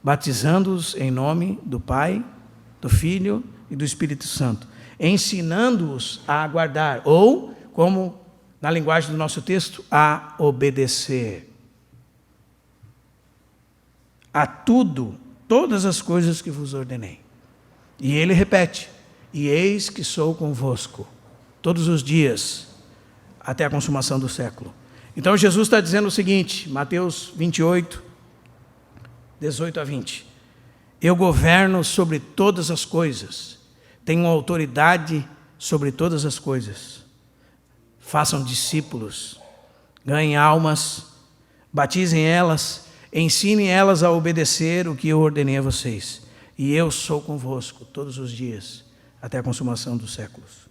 batizando-os em nome do Pai, do Filho e do Espírito Santo, ensinando-os a guardar, ou, como na linguagem do nosso texto, a obedecer a tudo, todas as coisas que vos ordenei. E ele repete: e eis que sou convosco todos os dias, até a consumação do século. Então Jesus está dizendo o seguinte, Mateus 28, 18 a 20. Eu governo sobre todas as coisas, tenho autoridade sobre todas as coisas. Façam discípulos, ganhem almas, batizem elas, ensinem elas a obedecer o que eu ordenei a vocês. E eu sou convosco todos os dias, até a consumação dos séculos.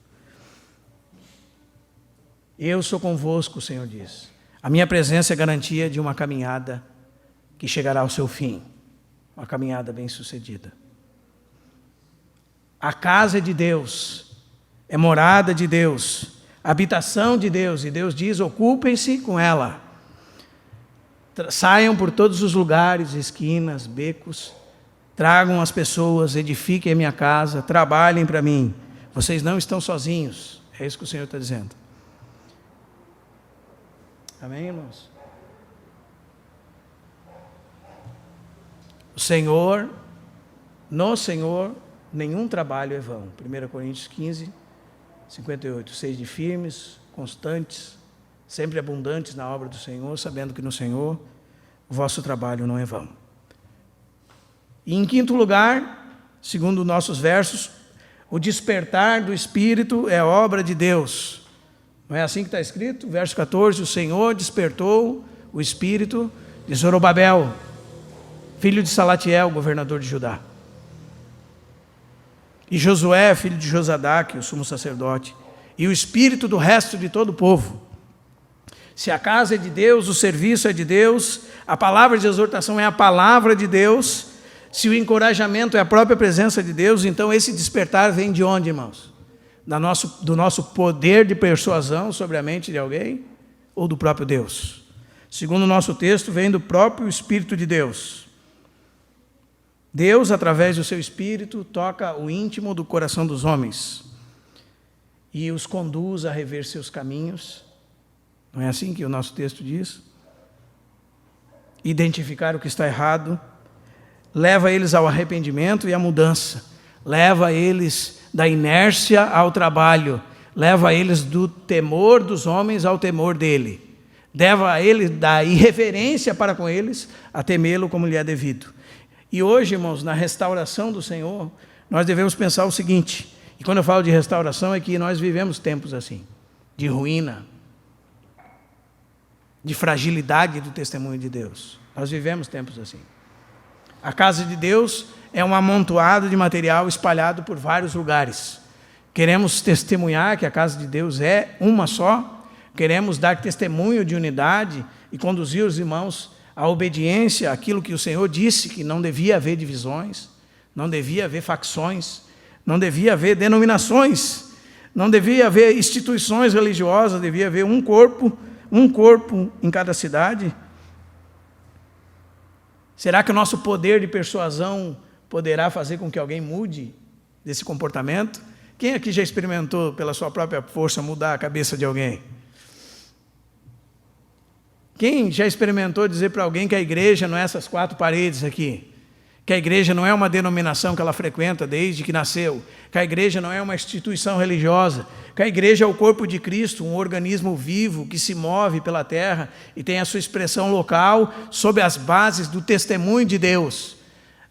Eu sou convosco, o Senhor diz. A minha presença é garantia de uma caminhada que chegará ao seu fim, uma caminhada bem-sucedida. A casa é de Deus, é morada de Deus, habitação de Deus, e Deus diz: ocupem-se com ela. Saiam por todos os lugares, esquinas, becos, tragam as pessoas, edifiquem a minha casa, trabalhem para mim. Vocês não estão sozinhos, é isso que o Senhor está dizendo. Amém, irmãos? No Senhor, nenhum trabalho é vão. 1 Coríntios 15, 58. Sede firmes, constantes, sempre abundantes na obra do Senhor, sabendo que no Senhor o vosso trabalho não é vão. E em quinto lugar, segundo nossos versos, o despertar do Espírito é obra de Deus. Não é assim que está escrito? Verso 14, o Senhor despertou o Espírito de Zorobabel, filho de Salatiel, governador de Judá. E Josué, filho de Josadaque, o sumo sacerdote, e o Espírito do resto de todo o povo. Se a casa é de Deus, o serviço é de Deus, a palavra de exortação é a palavra de Deus, se o encorajamento é a própria presença de Deus, então esse despertar vem de onde, irmãos? Do nosso poder de persuasão sobre a mente de alguém ou do próprio Deus? Segundo o nosso texto, vem do próprio Espírito de Deus. Deus, através do seu Espírito, toca o íntimo do coração dos homens e os conduz a rever seus caminhos. Não é assim que o nosso texto diz? Identificar o que está errado, leva eles ao arrependimento e à mudança, leva eles da inércia ao trabalho, leva eles do temor dos homens ao temor dele, Deva a ele dar irreverência para com eles, a temê-lo como lhe é devido. E hoje, irmãos, na restauração do Senhor, nós devemos pensar o seguinte, e quando eu falo de restauração é que nós vivemos tempos assim, de ruína, de fragilidade do testemunho de Deus. Nós vivemos tempos assim. A casa de Deus é um amontoado de material espalhado por vários lugares. Queremos testemunhar que a casa de Deus é uma só, queremos dar testemunho de unidade e conduzir os irmãos à obediência àquilo que o Senhor disse, que não devia haver divisões, não devia haver facções, não devia haver denominações, não devia haver instituições religiosas, devia haver um corpo em cada cidade. Será que o nosso poder de persuasão poderá fazer com que alguém mude desse comportamento? Quem aqui já experimentou, pela sua própria força, mudar a cabeça de alguém? Quem já experimentou dizer para alguém que a igreja não é essas 4 paredes aqui? Que a igreja não é uma denominação que ela frequenta desde que nasceu? Que a igreja não é uma instituição religiosa? Que a igreja é o corpo de Cristo, um organismo vivo que se move pela terra e tem a sua expressão local sob as bases do testemunho de Deus.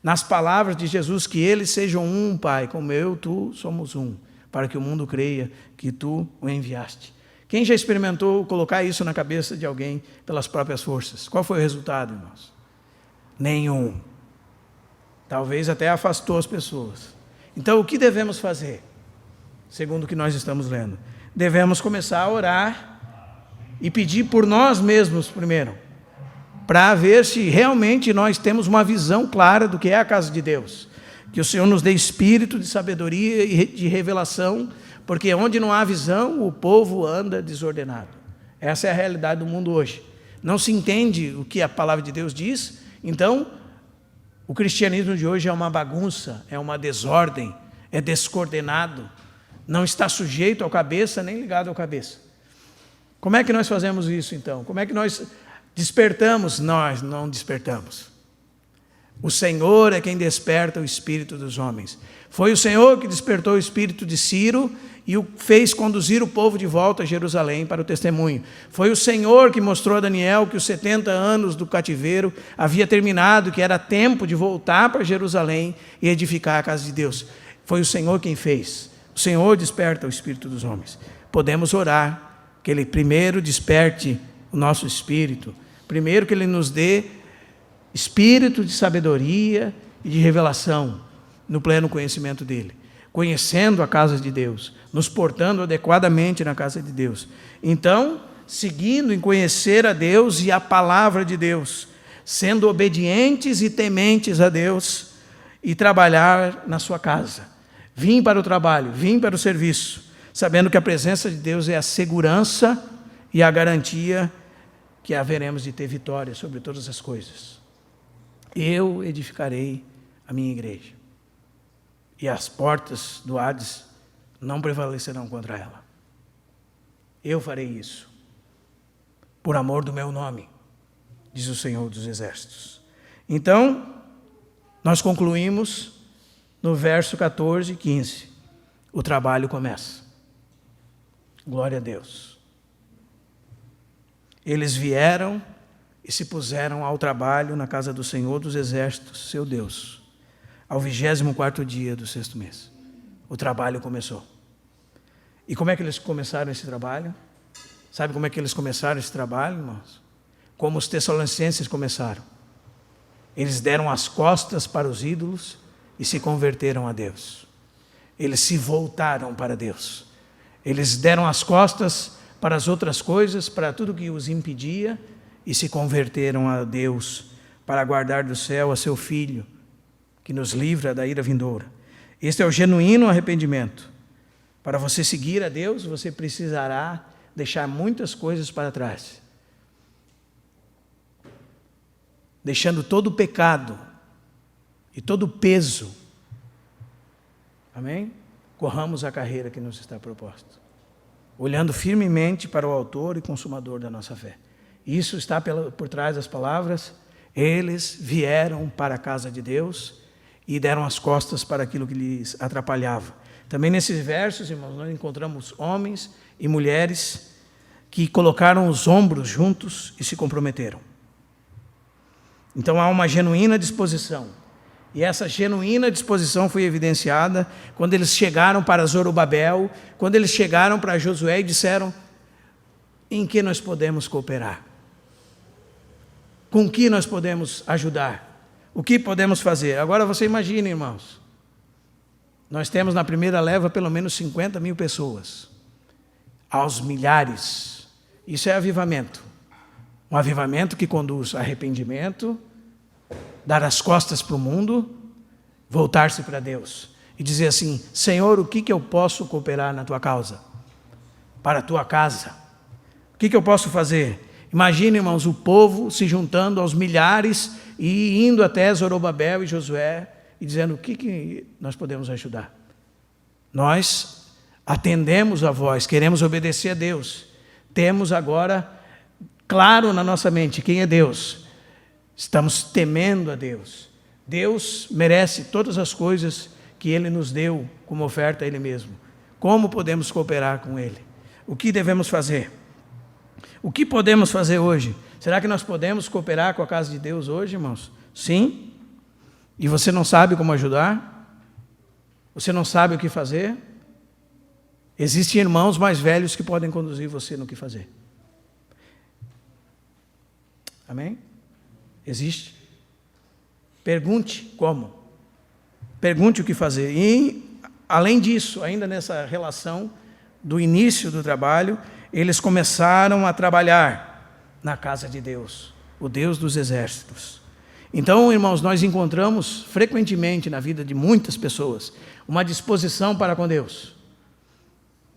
Nas palavras de Jesus, que eles sejam um, Pai, como eu, tu somos um, para que o mundo creia que tu o enviaste. Quem já experimentou colocar isso na cabeça de alguém pelas próprias forças? Qual foi o resultado, irmãos? Nenhum. Talvez até afastou as pessoas. Então, o que devemos fazer? Segundo o que nós estamos lendo. Devemos começar a orar e pedir por nós mesmos primeiro, para ver se realmente nós temos uma visão clara do que é a casa de Deus. Que o Senhor nos dê espírito de sabedoria e de revelação, porque onde não há visão, o povo anda desordenado. Essa é a realidade do mundo hoje. Não se entende o que a palavra de Deus diz, então o cristianismo de hoje é uma bagunça, é uma desordem, é descoordenado, não está sujeito ao cabeça nem ligado ao cabeça. Como é que nós fazemos isso então? Como é que nós despertamos? Nós não despertamos. O Senhor é quem desperta o espírito dos homens. Foi o Senhor que despertou o espírito de Ciro e o fez conduzir o povo de volta a Jerusalém para o testemunho. Foi o Senhor que mostrou a Daniel que os 70 anos do cativeiro havia terminado, que era tempo de voltar para Jerusalém e edificar a casa de Deus. Foi o Senhor quem fez. O Senhor desperta o espírito dos homens. Podemos orar que Ele primeiro desperte o nosso espírito, primeiro que Ele nos dê espírito de sabedoria e de revelação no pleno conhecimento dEle, conhecendo a casa de Deus, nos portando adequadamente na casa de Deus. Então, seguindo em conhecer a Deus e a palavra de Deus, sendo obedientes e tementes a Deus e trabalhar na sua casa. Vim para o trabalho, vim para o serviço, sabendo que a presença de Deus é a segurança e a garantia que haveremos de ter vitória sobre todas as coisas. Eu edificarei a minha igreja, e as portas do Hades não prevalecerão contra ela. Eu farei isso, por amor do meu nome, diz o Senhor dos Exércitos. Então, nós concluímos no verso 14 e 15. O trabalho começa. Glória a Deus. Eles vieram e se puseram ao trabalho na casa do Senhor dos Exércitos, seu Deus, ao 24º dia do 6º mês. O trabalho começou. E como é que eles começaram esse trabalho? Sabe como é que eles começaram esse trabalho, irmãos? Como os tessalonicenses começaram. Eles deram as costas para os ídolos e se converteram a Deus. Eles se voltaram para Deus. Eles deram as costas para as outras coisas, para tudo que os impedia, e se converteram a Deus, para guardar do céu a seu Filho, que nos livra da ira vindoura. Este é o genuíno arrependimento. Para você seguir a Deus, você precisará deixar muitas coisas para trás. Deixando todo o pecado e todo o peso. Amém? Corramos a carreira que nos está proposta, olhando firmemente para o autor e consumador da nossa fé. Isso está por trás das palavras. Eles vieram para a casa de Deus e deram as costas para aquilo que lhes atrapalhava. Também nesses versos, irmãos, nós encontramos homens e mulheres que colocaram os ombros juntos e se comprometeram. Então há uma genuína disposição. E essa genuína disposição foi evidenciada quando eles chegaram para Zorobabel, quando eles chegaram para Josué e disseram: em que nós podemos cooperar? Com que nós podemos ajudar? O que podemos fazer? Agora você imagina, irmãos, nós temos na primeira leva pelo menos 50 mil pessoas, aos milhares. Isso é avivamento. Um avivamento que conduz a arrependimento, dar as costas para o mundo, voltar-se para Deus e dizer assim: Senhor, o que eu posso cooperar na tua causa? Para a tua casa? O que eu posso fazer? Imagine, irmãos, o povo se juntando aos milhares e indo até Zorobabel e Josué e dizendo: o que nós podemos ajudar? Nós atendemos a voz, queremos obedecer a Deus. Temos agora claro na nossa mente quem é Deus. Estamos temendo a Deus. Deus merece todas as coisas que Ele nos deu como oferta a Ele mesmo. Como podemos cooperar com Ele? O que devemos fazer? O que podemos fazer hoje? Será que nós podemos cooperar com a casa de Deus hoje, irmãos? Sim. E você não sabe como ajudar? Você não sabe o que fazer? Existem irmãos mais velhos que podem conduzir você no que fazer. Amém? Existe. Pergunte como. Pergunte o que fazer. E, além disso, ainda nessa relação do início do trabalho, eles começaram a trabalhar na casa de Deus, o Deus dos exércitos. Então, irmãos, nós encontramos frequentemente na vida de muitas pessoas uma disposição para com Deus.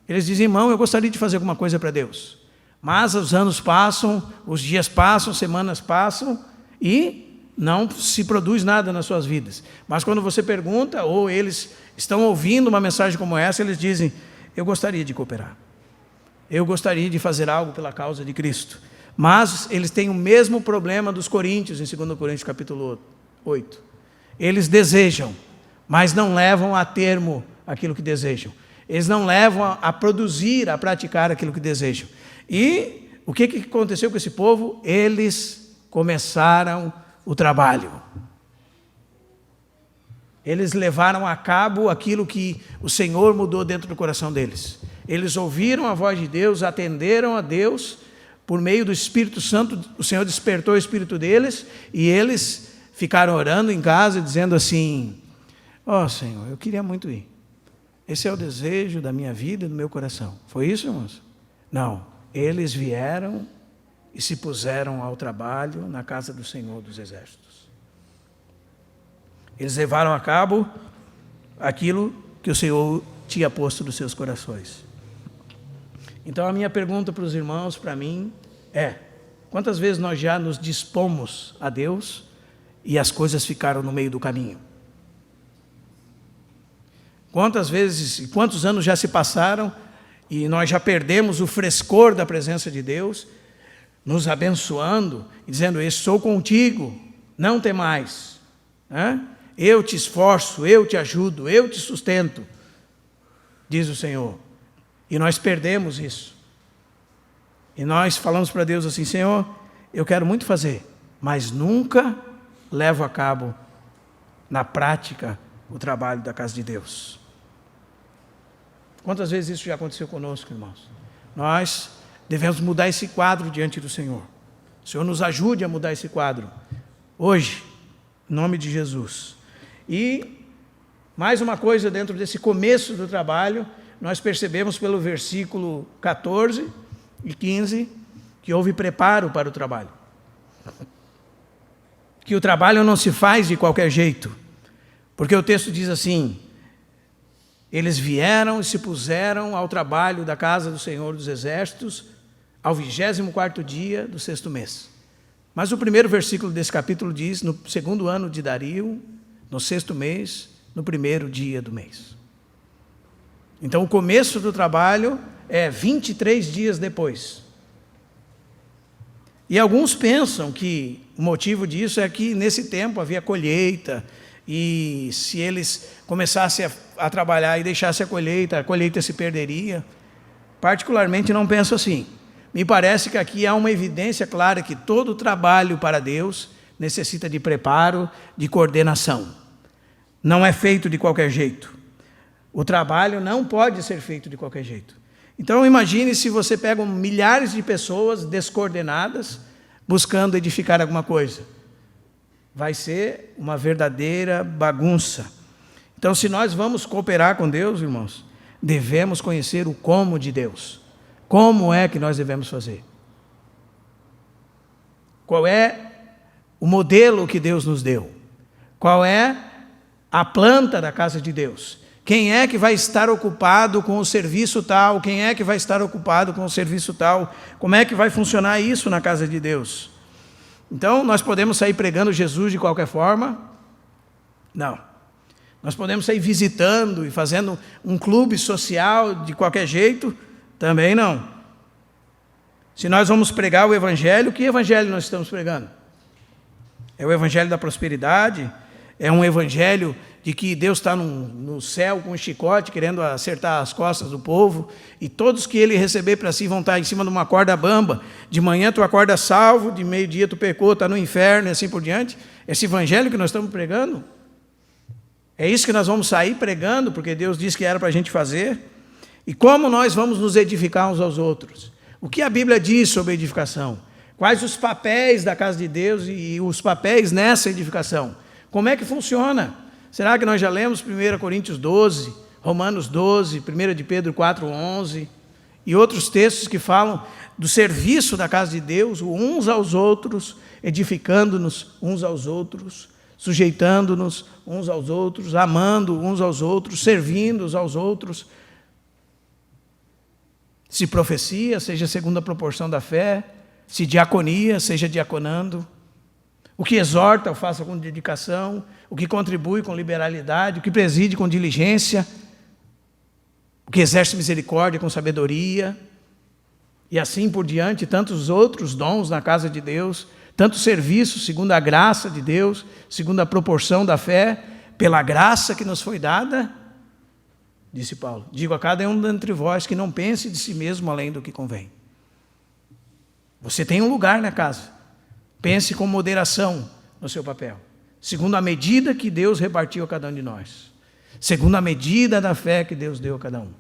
Eles dizem: irmão, eu gostaria de fazer alguma coisa para Deus. Mas os anos passam, os dias passam, semanas passam e não se produz nada nas suas vidas. Mas quando você pergunta, ou eles estão ouvindo uma mensagem como essa, eles dizem: eu gostaria de cooperar. Eu gostaria de fazer algo pela causa de Cristo. Mas eles têm o mesmo problema dos coríntios, em 2 Coríntios capítulo 8. Eles desejam, mas não levam a termo aquilo que desejam. Eles não levam a produzir, a praticar aquilo que desejam. E o que aconteceu com esse povo? Eles começaram o trabalho. Eles levaram a cabo aquilo que o Senhor mudou dentro do coração deles. Eles ouviram a voz de Deus, atenderam a Deus, por meio do Espírito Santo, o Senhor despertou o Espírito deles, e eles ficaram orando em casa, dizendo assim: ó Senhor, eu queria muito ir. Esse é o desejo da minha vida e do meu coração. Foi isso, irmãos? Não. Eles vieram e se puseram ao trabalho na casa do Senhor dos Exércitos. Eles levaram a cabo aquilo que o Senhor tinha posto nos seus corações. Então a minha pergunta para os irmãos, para mim, é: quantas vezes nós já nos dispomos a Deus e as coisas ficaram no meio do caminho? Quantas vezes e quantos anos já se passaram e nós já perdemos o frescor da presença de Deus, nos abençoando e dizendo: estou contigo, não temais, eu te esforço, eu te ajudo, eu te sustento, diz o Senhor. E nós perdemos isso. E nós falamos para Deus assim: Senhor, eu quero muito fazer, mas nunca levo a cabo na prática o trabalho da casa de Deus. Quantas vezes isso já aconteceu conosco, irmãos? Nós devemos mudar esse quadro diante do Senhor. O Senhor nos ajude a mudar esse quadro hoje, em nome de Jesus. E mais uma coisa dentro desse começo do trabalho, nós percebemos pelo versículo 14 e 15 que houve preparo para o trabalho. Que o trabalho não se faz de qualquer jeito, porque o texto diz assim: eles vieram e se puseram ao trabalho da casa do Senhor dos Exércitos ao 24º dia do 6º mês. Mas o primeiro versículo desse capítulo diz: no 2º ano de Dario, no 6º mês, no 1º dia do mês. Então o começo do trabalho é 23 dias depois. E alguns pensam que o motivo disso é que nesse tempo havia colheita, e se eles começassem a trabalhar e deixassem a colheita se perderia. Particularmente não penso assim, me parece que aqui há uma evidência clara que todo trabalho para Deus necessita de preparo, de coordenação. Não é feito de qualquer jeito. O trabalho não pode ser feito de qualquer jeito. Então imagine se você pega milhares de pessoas descoordenadas buscando edificar alguma coisa. Vai ser uma verdadeira bagunça. Então, se nós vamos cooperar com Deus, irmãos, devemos conhecer o como de Deus. Como é que nós devemos fazer? Qual é o modelo que Deus nos deu? Qual é a planta da casa de Deus? Quem é que vai estar ocupado com o serviço tal? Quem é que vai estar ocupado com o serviço tal? Como é que vai funcionar isso na casa de Deus? Então, nós podemos sair pregando Jesus de qualquer forma? Não. Nós podemos sair visitando e fazendo um clube social de qualquer jeito? Também não. Se nós vamos pregar o Evangelho, que Evangelho nós estamos pregando? É o Evangelho da prosperidade? É um Evangelho de que Deus está no céu com um chicote, querendo acertar as costas do povo, e todos que Ele receber para si vão estar em cima de uma corda bamba, de manhã tu acorda salvo, de meio-dia tu pecou, está no inferno e assim por diante? Esse Evangelho que nós estamos pregando? É isso que nós vamos sair pregando, porque Deus disse que era para a gente fazer? E como nós vamos nos edificar uns aos outros? O que a Bíblia diz sobre edificação? Quais os papéis da casa de Deus e os papéis nessa edificação? Como é que funciona? Será que nós já lemos 1 Coríntios 12, Romanos 12, 1 de Pedro 4:11 e outros textos que falam do serviço da casa de Deus, uns aos outros, edificando-nos uns aos outros, sujeitando-nos uns aos outros, amando uns aos outros, servindo uns aos outros? Se profecia, seja segundo a proporção da fé; se diaconia, seja diaconando; o que exorta, o faça com dedicação; o que contribui com liberalidade; o que preside com diligência; o que exerce misericórdia com sabedoria; e assim por diante, tantos outros dons na casa de Deus, tantos serviços segundo a graça de Deus, segundo a proporção da fé, pela graça que nos foi dada, disse Paulo. Digo a cada um dentre vós que não pense de si mesmo além do que convém. Você tem um lugar na casa. Pense com moderação no seu papel, segundo a medida que Deus repartiu a cada um de nós, segundo a medida da fé que Deus deu a cada um.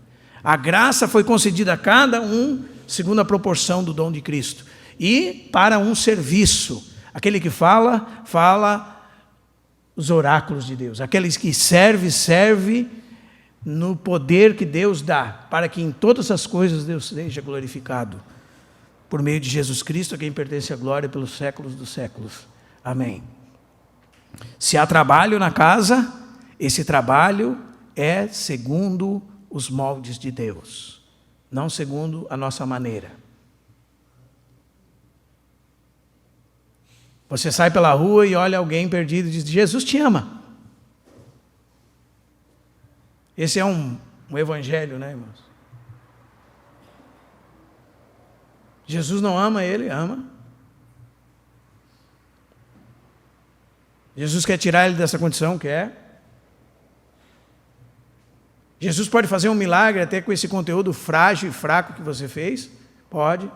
A graça foi concedida a cada um segundo a proporção do dom de Cristo, e para um serviço. Aquele que fala, fala os oráculos de Deus. Aqueles que serve no poder que Deus dá, para que em todas as coisas Deus seja glorificado, por meio de Jesus Cristo, a quem pertence a glória pelos séculos dos séculos. Amém. Se há trabalho na casa, esse trabalho é segundo os moldes de Deus, não segundo a nossa maneira. Você sai pela rua e olha alguém perdido e diz: Jesus te ama. Esse é um evangelho, né, irmãos? Jesus não ama ele? Ama. Jesus quer tirar ele dessa condição? Quer. Jesus pode fazer um milagre até com esse conteúdo frágil e fraco que você fez? Pode.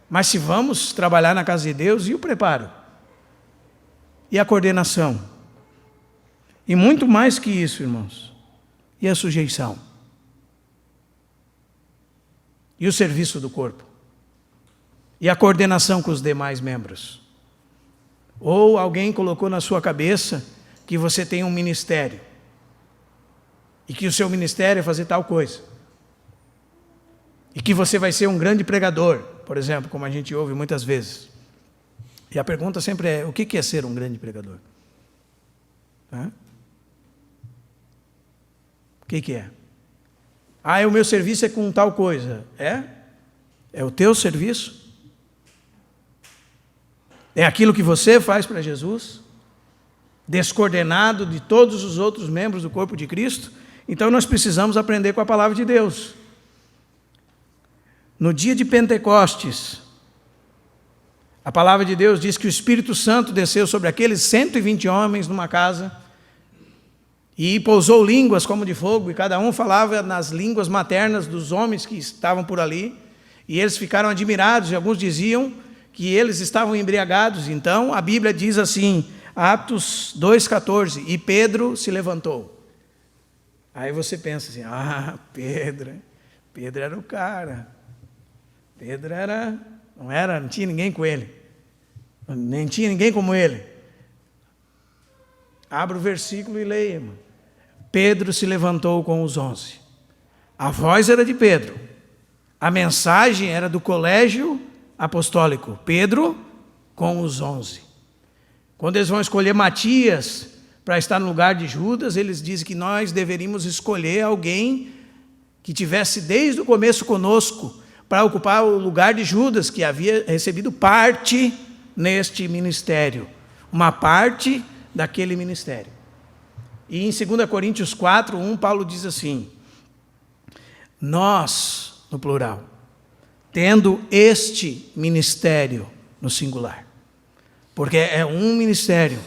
Mas se vamos trabalhar na casa de Deus, e o preparo? E a coordenação? E muito mais que isso, irmãos. E a sujeição? E o serviço do corpo? E a coordenação com os demais membros? Ou alguém colocou na sua cabeça que você tem um ministério, e que o seu ministério é fazer tal coisa, e que você vai ser um grande pregador, por exemplo, como a gente ouve muitas vezes. E a pergunta sempre é: o que é ser um grande pregador? O que é? O meu serviço é com tal coisa. É o teu serviço? É aquilo que você faz para Jesus, descoordenado de todos os outros membros do corpo de Cristo? Então nós precisamos aprender com a palavra de Deus. No dia de Pentecostes, a palavra de Deus diz que o Espírito Santo desceu sobre aqueles 120 homens numa casa e pousou línguas como de fogo, e cada um falava nas línguas maternas dos homens que estavam por ali, E eles ficaram admirados, e alguns diziam que eles estavam embriagados. Então, a Bíblia diz assim, Atos 2,14, e Pedro se levantou. Aí você pensa assim, Pedro era o cara. Pedro não tinha ninguém com ele. Nem tinha ninguém como ele. Abra o versículo e leia, irmão. Pedro se levantou com os 11. A voz era de Pedro. A mensagem era do colégio apostólico. Pedro com os 11. Quando eles vão escolher Matias para estar no lugar de Judas, eles dizem que nós deveríamos escolher alguém que tivesse desde o começo conosco para ocupar o lugar de Judas, que havia recebido parte neste ministério. Uma parte daquele ministério. E em 2 Coríntios 4:1, Paulo diz assim, nós, no plural, tendo este ministério no singular, porque é um ministério,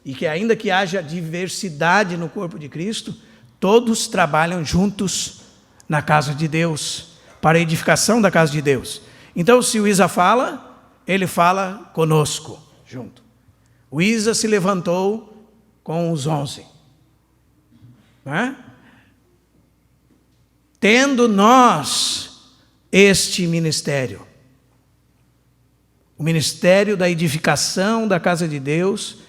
e que ainda que haja diversidade no corpo de Cristo, todos trabalham juntos na casa de Deus, para a edificação da casa de Deus. Então, se o Isa fala, ele fala conosco, junto. O Isa se levantou com os 11. Não é? Tendo nós este ministério, o ministério da edificação da casa de Deus,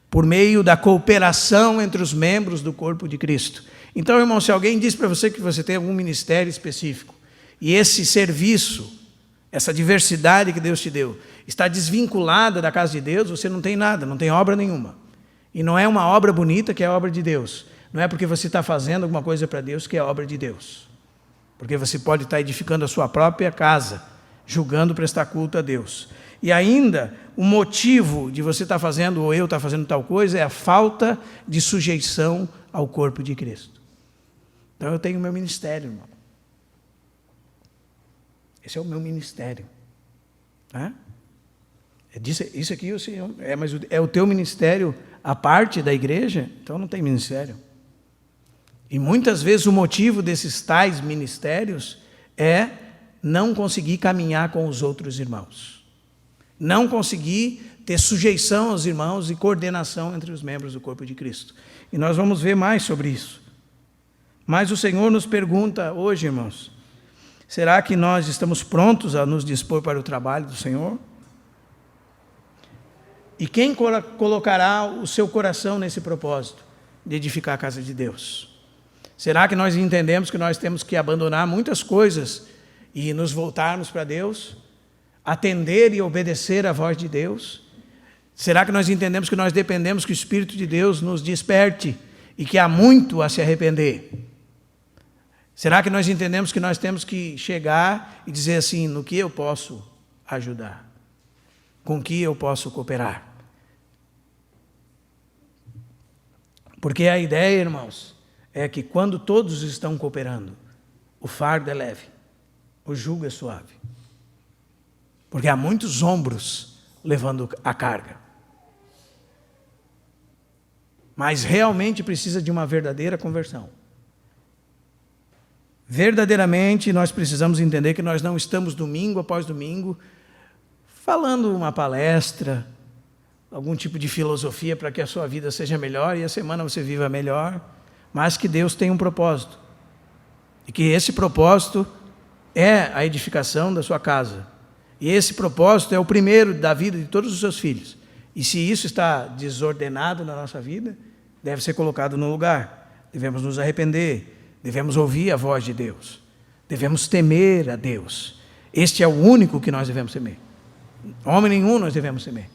por meio da cooperação entre os membros do corpo de Cristo. Então, irmão, se alguém diz para você que você tem algum ministério específico, e esse serviço, essa diversidade que Deus te deu, está desvinculada da casa de Deus, você não tem nada, não tem obra nenhuma. E não é uma obra bonita que é obra de Deus. Não é porque você está fazendo alguma coisa para Deus que é obra de Deus. Porque você pode estar edificando a sua própria casa, julgando prestar culto a Deus. E ainda, o motivo de você estar fazendo, ou eu estar fazendo tal coisa, é a falta de sujeição ao corpo de Cristo. Então eu tenho o meu ministério, irmão. Esse é o meu ministério. Isso aqui, mas é o teu ministério a parte da igreja? Então não tem ministério. E muitas vezes o motivo desses tais ministérios é não conseguir caminhar com os outros irmãos. Não conseguir ter sujeição aos irmãos e coordenação entre os membros do corpo de Cristo. E nós vamos ver mais sobre isso. Mas o Senhor nos pergunta hoje, irmãos, será que nós estamos prontos a nos dispor para o trabalho do Senhor? E quem colocará o seu coração nesse propósito de edificar a casa de Deus? Será que nós entendemos que nós temos que abandonar muitas coisas e nos voltarmos para Deus? Atender e obedecer à voz de Deus? Será que nós entendemos que nós dependemos que o Espírito de Deus nos desperte e que há muito a se arrepender? Será que nós entendemos que nós temos que chegar e dizer assim, no que eu posso ajudar? Com que eu posso cooperar? Porque a ideia, irmãos, é que quando todos estão cooperando, o fardo é leve, o jugo é suave. Porque há muitos ombros levando a carga. Mas realmente precisa de uma verdadeira conversão. Verdadeiramente nós precisamos entender que nós não estamos domingo após domingo falando uma palestra, algum tipo de filosofia para que a sua vida seja melhor e a semana você viva melhor, mas que Deus tem um propósito. E que esse propósito é a edificação da sua casa. E esse propósito é o primeiro da vida de todos os seus filhos. E se isso está desordenado na nossa vida, deve ser colocado no lugar. Devemos nos arrepender, devemos ouvir a voz de Deus, devemos temer a Deus. Este é o único que nós devemos temer. Homem nenhum nós devemos temer.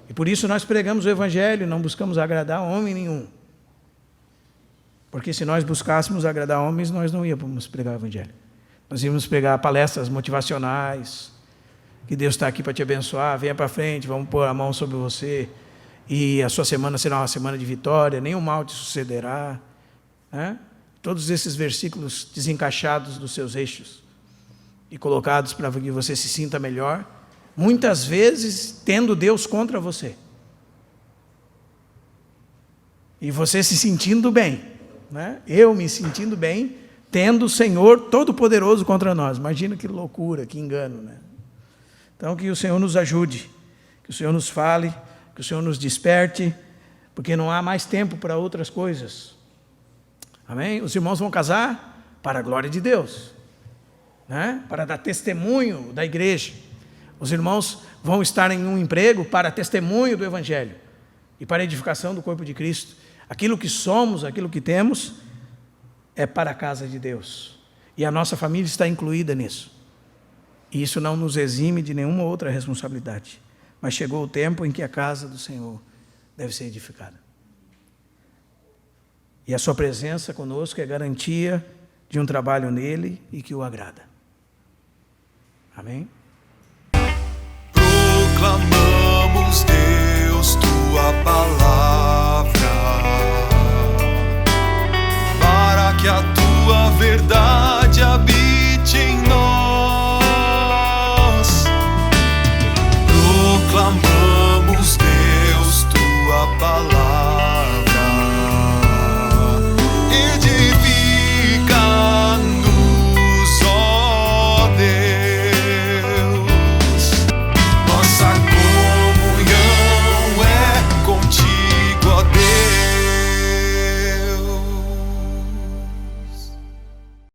E por isso nós pregamos o Evangelho, não buscamos agradar homem nenhum. Porque se nós buscássemos agradar homens, nós não íamos pregar o Evangelho. Nós íamos pregar palestras motivacionais, que Deus está aqui para te abençoar, venha para frente, vamos pôr a mão sobre você, e a sua semana será uma semana de vitória, nenhum mal te sucederá. Todos esses versículos desencaixados dos seus eixos e colocados para que você se sinta melhor, muitas vezes tendo Deus contra você. E você se sentindo bem, eu me sentindo bem, tendo o Senhor Todo-Poderoso contra nós. Imagina que loucura, que engano, né? Então, que o Senhor nos ajude, que o Senhor nos fale, que o Senhor nos desperte, porque não há mais tempo para outras coisas. Amém? Os irmãos vão casar para a glória de Deus, né? Para dar testemunho da igreja. Os irmãos vão estar em um emprego para testemunho do Evangelho e para a edificação do corpo de Cristo. Aquilo que somos, aquilo que temos, é para a casa de Deus. E a nossa família está incluída nisso. E isso não nos exime de nenhuma outra responsabilidade. Mas chegou o tempo em que a casa do Senhor deve ser edificada. E a sua presença conosco é garantia de um trabalho nele e que o agrada. Amém? Proclamamos, Deus, tua palavra, para que a tua verdade